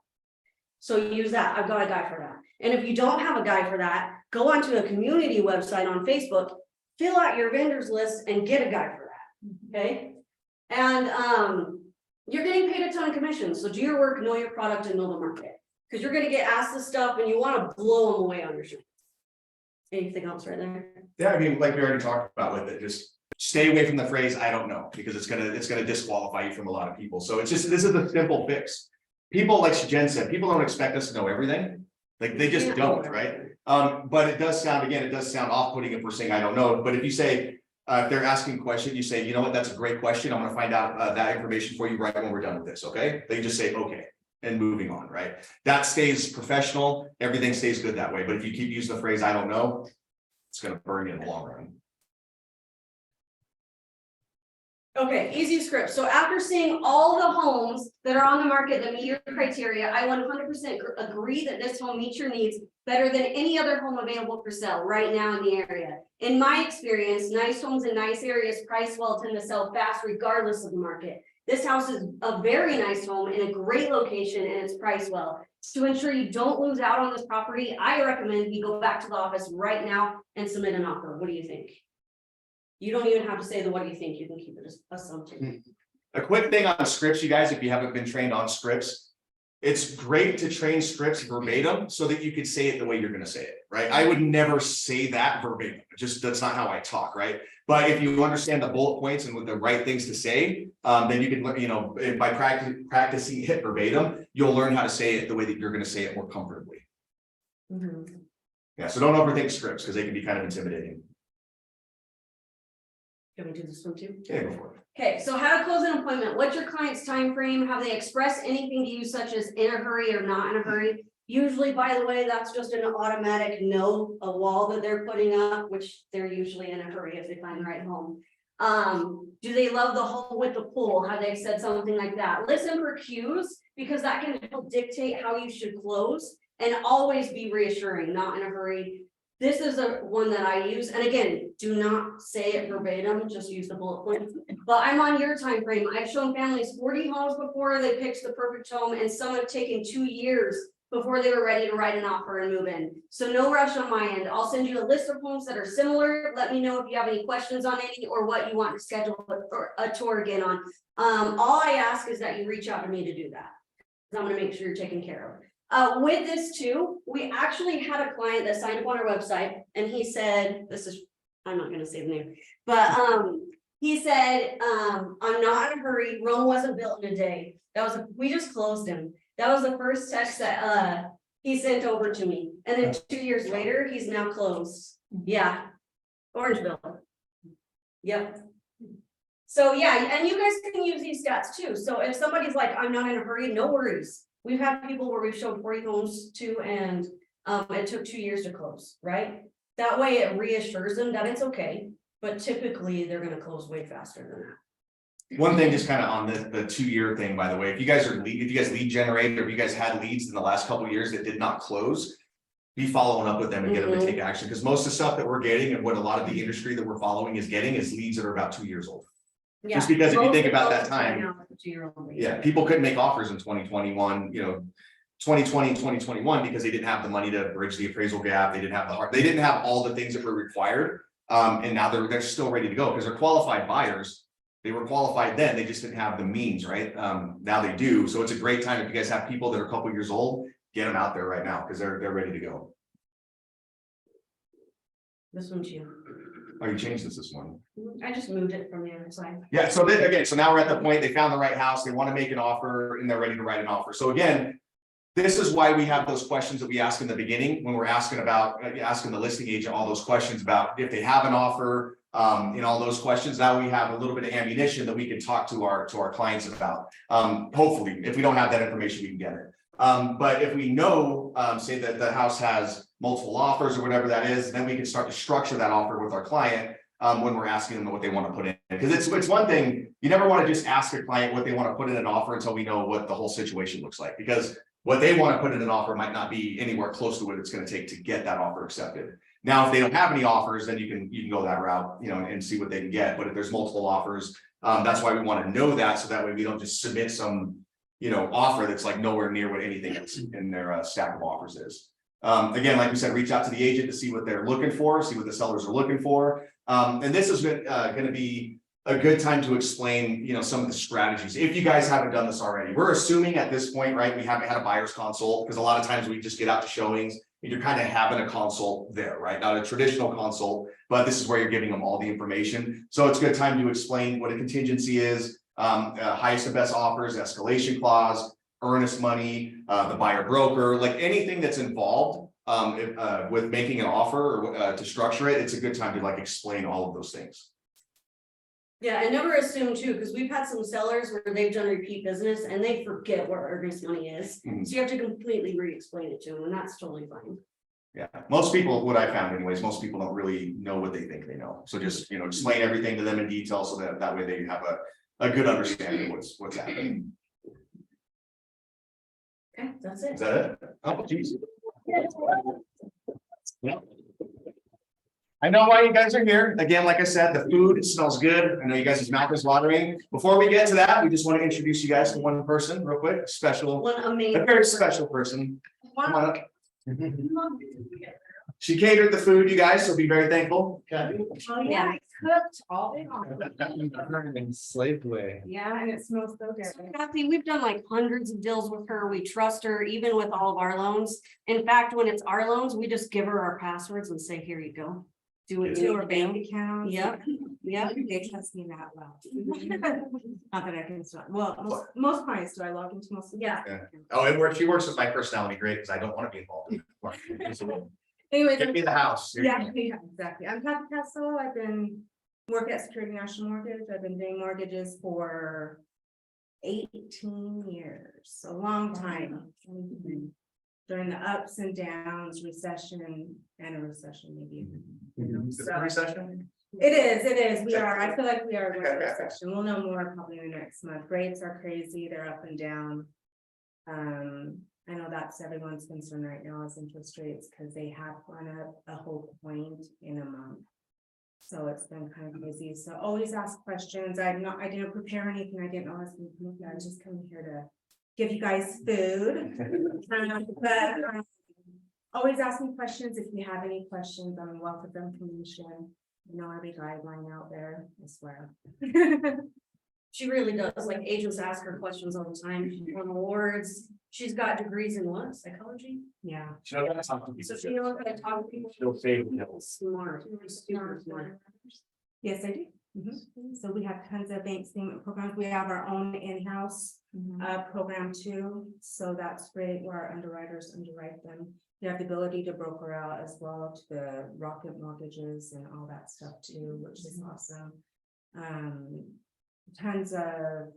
[SPEAKER 3] So use that. I've got a guy for that. And if you don't have a guy for that, go onto a community website on Facebook, fill out your vendors list and get a guy for that. Okay. And you're getting paid a ton of commissions. So do your work, know your product, and know the market. Because you're going to get asked this stuff and you want to blow them away on your show. Anything else right there?
[SPEAKER 2] Yeah, I mean, like we already talked about with it, just stay away from the phrase, I don't know, because it's gonna disqualify you from a lot of people. So it's just, this is a simple fix. People, like Jen said, people don't expect us to know everything. Like they just don't, right? But it does sound, again, it does sound off-putting if we're saying, I don't know. But if you say, if they're asking a question, you say, you know what, that's a great question. I'm gonna find out that information for you right when we're done with this, okay? They just say, okay, and moving on, right? That stays professional, everything stays good that way. But if you keep using the phrase, I don't know, it's gonna burn you in the long run.
[SPEAKER 3] Okay, easy script. So after seeing all the homes that are on the market that meet your criteria, I 100% agree that this home meets your needs better than any other home available for sale right now in the area. In my experience, nice homes in nice areas priced well tend to sell fast regardless of the market. This house is a very nice home in a great location and it's priced well. To ensure you don't lose out on this property, I recommend you go back to the office right now and submit an offer. What do you think? You don't even have to say the what do you think, you can keep it as assumption.
[SPEAKER 2] A quick thing on scripts, you guys, if you haven't been trained on scripts, it's great to train scripts verbatim so that you could say it the way you're gonna say it, right? I would never say that verbatim, just that's not how I talk, right? But if you understand the bullet points and with the right things to say, then you can, you know, by practicing it verbatim, you'll learn how to say it the way that you're gonna say it more comfortably. Yeah, so don't overthink scripts because they can be kind of intimidating.
[SPEAKER 3] Can we do this one too?
[SPEAKER 2] Yeah, go for it.
[SPEAKER 3] Okay, so how to close an appointment, what's your client's time frame? Have they expressed anything to you such as in a hurry or not in a hurry? Usually, by the way, that's just an automatic no, a wall that they're putting up, which they're usually in a hurry if they find the right home. Do they love the home with the pool? Have they said something like that? Listen for cues, because that can help dictate how you should close, and always be reassuring, not in a hurry. This is a one that I use, and again, do not say it verbatim, just use the bullet points. But I'm on your time frame. I've shown families 40 homes before they picked the perfect home, and some have taken 2 years before they were ready to write an offer and move in. So no rush on my end. I'll send you a list of homes that are similar. Let me know if you have any questions on any, or what you want to schedule a tour again on. All I ask is that you reach out to me to do that. I'm gonna make sure you're taken care of. With this too, we actually had a client that signed up on our website, and he said, I'm not gonna say the name, but he said, I'm not in a hurry, Rome wasn't built in a day. We just closed him. That was the first text that he sent over to me, and then 2 years later, he's now closed. Yeah, Orangeville. Yep. So yeah, and you guys can use these stats too. So if somebody's like, I'm not in a hurry, no worries. We've had people where we've showed 40 homes to, and it took 2 years to close, right? That way it reassures them that it's okay, but typically they're gonna close way faster than that.
[SPEAKER 2] One thing, just kind of on the 2-year thing, by the way, if you guys lead generate, or if you guys had leads in the last couple of years that did not close, be following up with them and get them to take action, because most of the stuff that we're getting and what a lot of the industry that we're following is getting is leads that are about 2 years old.
[SPEAKER 3] Yeah,
[SPEAKER 2] Just because if you think
[SPEAKER 3] most
[SPEAKER 2] about
[SPEAKER 3] of
[SPEAKER 2] that
[SPEAKER 3] those
[SPEAKER 2] time,
[SPEAKER 3] right now are 2-year-old leads.
[SPEAKER 2] yeah, people couldn't make offers in 2021, 2020 and 2021, because they didn't have the money to bridge the appraisal gap. They didn't have all the things that were required. And now they're still ready to go because they're qualified buyers. They were qualified then, they just didn't have the means, right? Now they do. So it's a great time if you guys have people that are a couple years old, get them out there right now because they're ready to go.
[SPEAKER 3] This one's you.
[SPEAKER 2] Oh, you changed this morning.
[SPEAKER 3] I just moved it from the other side.
[SPEAKER 2] Yeah, so then again, so now we're at the point, they found the right house, they want to make an offer and they're ready to write an offer. So again, this is why we have those questions that we ask in the beginning when we're asking the listing agent all those questions about if they have an offer, all those questions. Now we have a little bit of ammunition that we can talk to our clients about. Hopefully, if we don't have that information, we can get it. But if we know, say that the house has multiple offers or whatever that is, then we can start to structure that offer with our client when we're asking them what they want to put in. Because it's one thing, you never want to just ask a client what they want to put in an offer until we know what the whole situation looks like. Because what they want to put in an offer might not be anywhere close to what it's going to take to get that offer accepted. Now, if they don't have any offers, then you can go that route, and see what they can get. But if there's multiple offers, that's why we want to know that, so that way we don't just submit some, offer that's like nowhere near what anything else in their stack of offers is. Again, like we said, reach out to the agent to see what they're looking for, see what the sellers are looking for. And this is going to be a good time to explain, some of the strategies. If you guys haven't done this already, we're assuming at this point, right, we haven't had a buyer's consult, because a lot of times we just get out to showings and you're kind of having a consult there, right? Not a traditional consult, but this is where you're giving them all the information. So it's a good time to explain what a contingency is, highest and best offers, escalation clause, earnest money, the buyer broker, like anything that's involved with making an offer or to structure it. It's a good time to explain all of those things.
[SPEAKER 3] Yeah, and never assume too, because we've had some sellers where they've done repeat business and they forget what earnest money is.
[SPEAKER 2] Mhm.
[SPEAKER 3] So you have to completely re-explain it to them, and that's totally fine.
[SPEAKER 2] Yeah, most people, what I found anyways, most people don't really know what they think they know. So just, explain everything to them in detail so that way they have a good understanding of what's happening.
[SPEAKER 3] Okay, that's it.
[SPEAKER 2] Is that it? Oh, geez. Yeah. I know why you guys are here. Again, like I said, the food smells good. I know you guys' mouth is watering. Before we get to that, we just want to introduce you guys to one person real quick,
[SPEAKER 3] One
[SPEAKER 2] a
[SPEAKER 3] amazing.
[SPEAKER 2] very special person. Come on up. She catered the food, you guys, so be very thankful. Kathy.
[SPEAKER 5] Oh, yeah, I cooked all day long.
[SPEAKER 6] Slave way.
[SPEAKER 5] Yeah, and it smells so good.
[SPEAKER 3] So Kathy, we've done like hundreds of deals with her. We trust her even with all of our loans. In fact, when it's our loans, we just give her our passwords and say, here you go. Do it
[SPEAKER 5] To
[SPEAKER 3] to
[SPEAKER 5] our bank account.
[SPEAKER 3] Yep, yep.
[SPEAKER 5] They trust me that well. Not that I can start, well, most clients do, I log into most.
[SPEAKER 3] Yeah.
[SPEAKER 2] Oh, she works with my personality great because I don't want to be involved in it.
[SPEAKER 5] Anyway,
[SPEAKER 2] Give me the house.
[SPEAKER 5] yeah, exactly. I'm Kathy.Kassel. I've been
[SPEAKER 8] work at Security National Mortgage. I've been doing mortgages for 18 years, a long time. During the ups and downs, recession and a recession maybe.
[SPEAKER 2] Is it a recession?
[SPEAKER 8] It is. We are, I feel like we are in a recession. We'll know more probably in the next month. Rates are crazy. They're up and down. I know that's everyone's concern right now is interest rates because they have gone up a whole point in a month. So it's been kind of busy. So always ask questions. I didn't prepare anything. I didn't know I was going to come up here. I was just coming here to give you guys food. But always ask me questions. If you have any questions on wealth of information, you know, every guideline out there, I swear.
[SPEAKER 3] She really does, like agents ask her questions all the time, she's won awards, she's got degrees in what, psychology?
[SPEAKER 8] Yeah.
[SPEAKER 2] She knows how to talk to people.
[SPEAKER 3] So she knows how to talk to people.
[SPEAKER 2] She'll say the hills.
[SPEAKER 3] Smart, super smart.
[SPEAKER 8] Yes, I do. So we have tons of bank statement programs. We have our own in-house program too. So that's great where our underwriters underwrite them. You have the ability to broker out as well to the rocket mortgages and all that stuff too, which is awesome. Tons of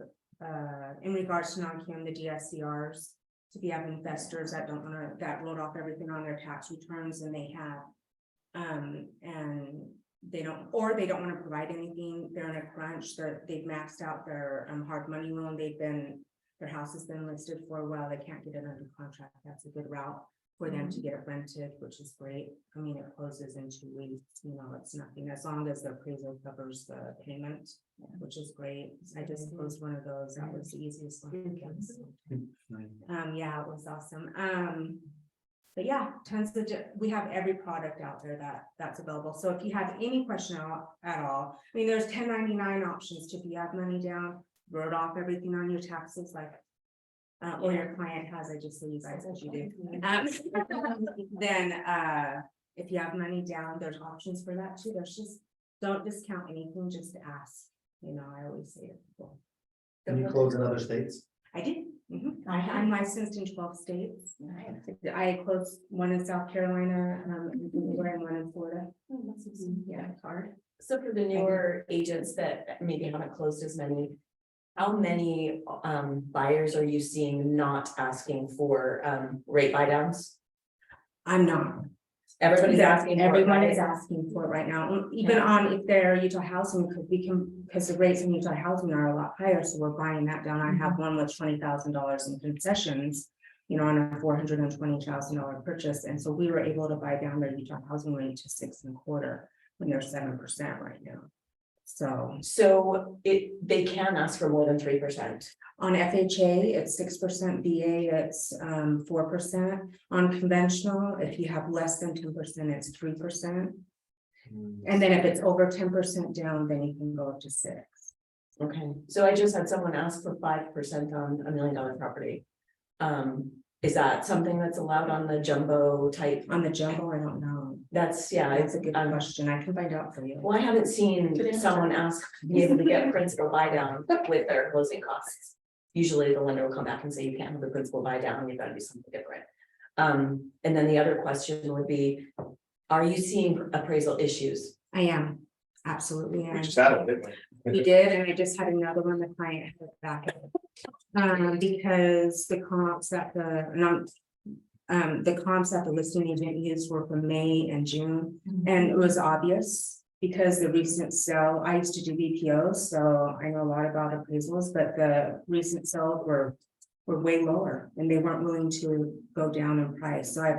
[SPEAKER 8] in regards to non-QM, the DSCRs, to be have investors that don't want to, that wrote off everything on their tax returns and they have and they don't want to provide anything. They're in a crunch. They've maxed out their hard money loan. Their house has been listed for a while. They can't get it under contract. That's a good route for them to get it rented, which is great. I mean, it closes in 2 weeks. You know, it's nothing as long as the appraisal covers the payment, which is great. I just closed one of those. That was the easiest one. Yeah, it was awesome. But yeah, tons of, we have every product out there that's available. So if you have any question at all, I mean, there's 1099 options to, if you have money down, wrote off everything on your taxes, like, or your client has, I just say you guys as you do. Then, if you have money down, there's options for that too. There's just, don't discount anything, just ask. You know, I always say it.
[SPEAKER 1] Can you close in other states?
[SPEAKER 8] I did. I'm licensed in 12 states. I closed one in South Carolina, and one in Florida. Yeah, it's hard.
[SPEAKER 4] So for the newer agents that maybe haven't closed as many, how many buyers are you seeing not asking for rate buy downs?
[SPEAKER 8] I'm not.
[SPEAKER 4] Everybody's asking.
[SPEAKER 8] Everyone is asking for it right now, even on if they're Utah housing, because the rates in Utah housing are a lot higher, so we're buying that down. I have one with $20,000 in concessions, you know, on a $420,000 purchase, and so we were able to buy down their Utah housing rate to 6.25% when they're 7% right now. So
[SPEAKER 4] they can ask for more than 3%.
[SPEAKER 8] On FHA, it's 6%, VA, it's 4%. On conventional, if you have less than 2%, it's 3%. And then if it's over 10% down, then you can go up to 6%.
[SPEAKER 4] Okay, so I just had someone ask for 5% on $1 million property. Is that something that's allowed on the jumbo type?
[SPEAKER 8] On the jumbo, I don't know.
[SPEAKER 4] That's
[SPEAKER 8] It's a good question. I can find out for you.
[SPEAKER 4] Well, I haven't seen someone ask to be able to get principal buy down with their closing costs. Usually the lender will come back and say, you can't have the principal buy down, you've got to do something different. And then the other question would be, are you seeing appraisal issues?
[SPEAKER 8] I am, absolutely.
[SPEAKER 2] We just had one, didn't we?
[SPEAKER 8] We did, and I just had another one, the client had it back. Because the comps that the listing agent used were for May and June, and it was obvious. Because the recent sale, I used to do BPOs, so I know a lot about appraisals, but the recent sales were way lower and they weren't willing to go down in price. So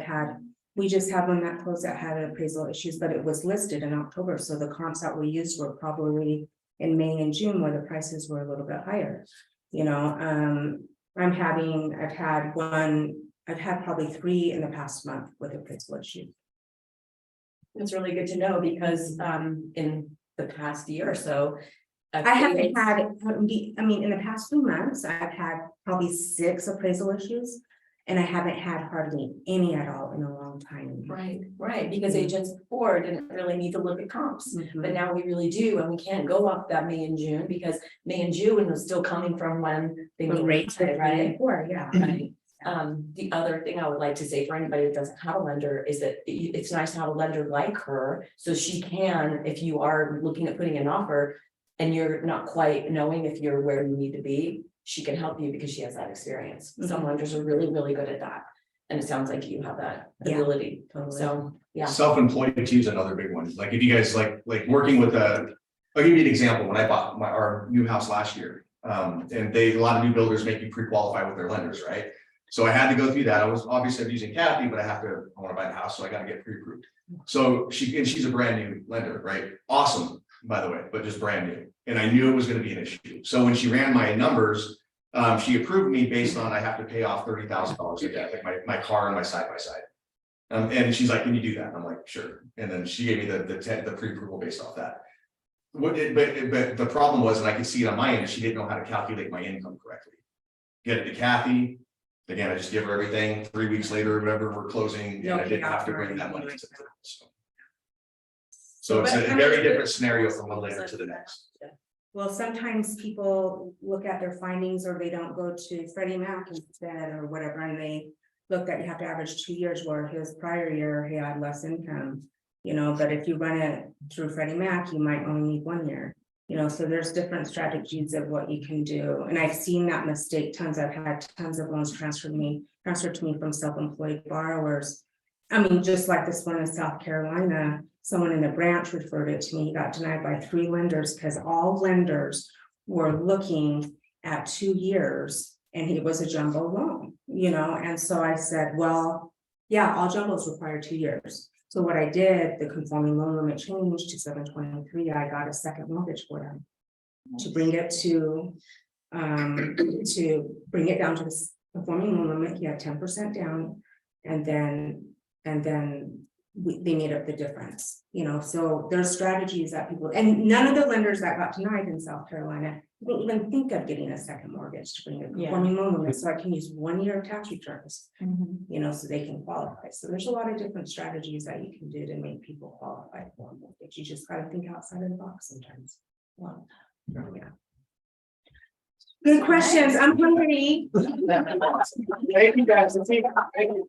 [SPEAKER 8] we just had one that closed that had appraisal issues, but it was listed in October. So the comps that we used were probably in May and June where the prices were a little bit higher. You know, I've had probably 3 in the past month with appraisal issues.
[SPEAKER 4] It's really good to know because in the past year or so.
[SPEAKER 8] I haven't had, in the past 2 months, I've had probably 6 appraisal issues. And I haven't had hardly any at all in a long time.
[SPEAKER 4] Right, because agents before didn't really need to look at comps, but now we really do, and we can't go off that May and June because May and June was still coming from when they were
[SPEAKER 8] rates,
[SPEAKER 4] right?
[SPEAKER 8] Right.
[SPEAKER 4] Right. The other thing I would like to say for anybody that doesn't have a lender is that it's nice to have a lender like her. So she can, if you are looking at putting an offer and you're not quite knowing if you're where you need to be, she can help you because she has that experience. Some lenders are really, really good at that. And it sounds like you have that
[SPEAKER 8] Yeah,
[SPEAKER 4] ability.
[SPEAKER 8] totally.
[SPEAKER 4] So, yeah.
[SPEAKER 2] Self-employed too is another big one. Like if you guys like working with I'll give you an example. When I bought our new house last year, and a lot of new builders make you pre-qualify with their lenders, right? So I had to go through that. I was obviously using Kathy, but I want to buy the house, so I got to get pre-approved. So she's a brand new lender, right? Awesome, by the way, but just brand new. And I knew it was going to be an issue. So when she ran my numbers, she approved me based on I have to pay off $30,000 a debt, like my car and my side by side. And she's like, "Can you do that?" And I'm like, "Sure." And then she gave me the pre-approval based off that. But the problem was, and I could see it on my end, she didn't know how to calculate my income correctly. Get it to Kathy. Again, I just give her everything. 3 weeks later, whatever, we're closing, and I didn't have to bring that money to the table. So it's a very different scenario from one lender to the next.
[SPEAKER 8] Well, sometimes people look at their findings or they don't go to Freddie Mac instead or whatever, and they look at, you have to average 2 years where his prior year, he had less income. But if you run it through Freddie Mac, you might only need 1 year. So there's different strategies of what you can do. And I've seen that mistake tons. I've had tons of loans transferred to me from self-employed borrowers. I mean, just like this one in South Carolina, someone in the branch referred it to me, got denied by 3 lenders because all lenders were looking at 2 years and it was a jumbo loan, and so I said, well, yeah, all jumbos require 2 years. So what I did, the conforming loan limit changed to 723. I got a second mortgage for them to bring it bring it down to the conforming loan limit. He had 10% down, and then they made up the difference. So there's strategies that people, and none of the lenders that got denied in South Carolina didn't even think of getting a second mortgage to bring a conforming loan limit, so I can use 1 year of tax returns. So they can qualify. So there's a lot of different strategies that you can do to make people qualify for a mortgage. You just got to think outside of the box sometimes. Yeah. Good questions. I'm hungry.
[SPEAKER 2] Thank you guys. Thank you.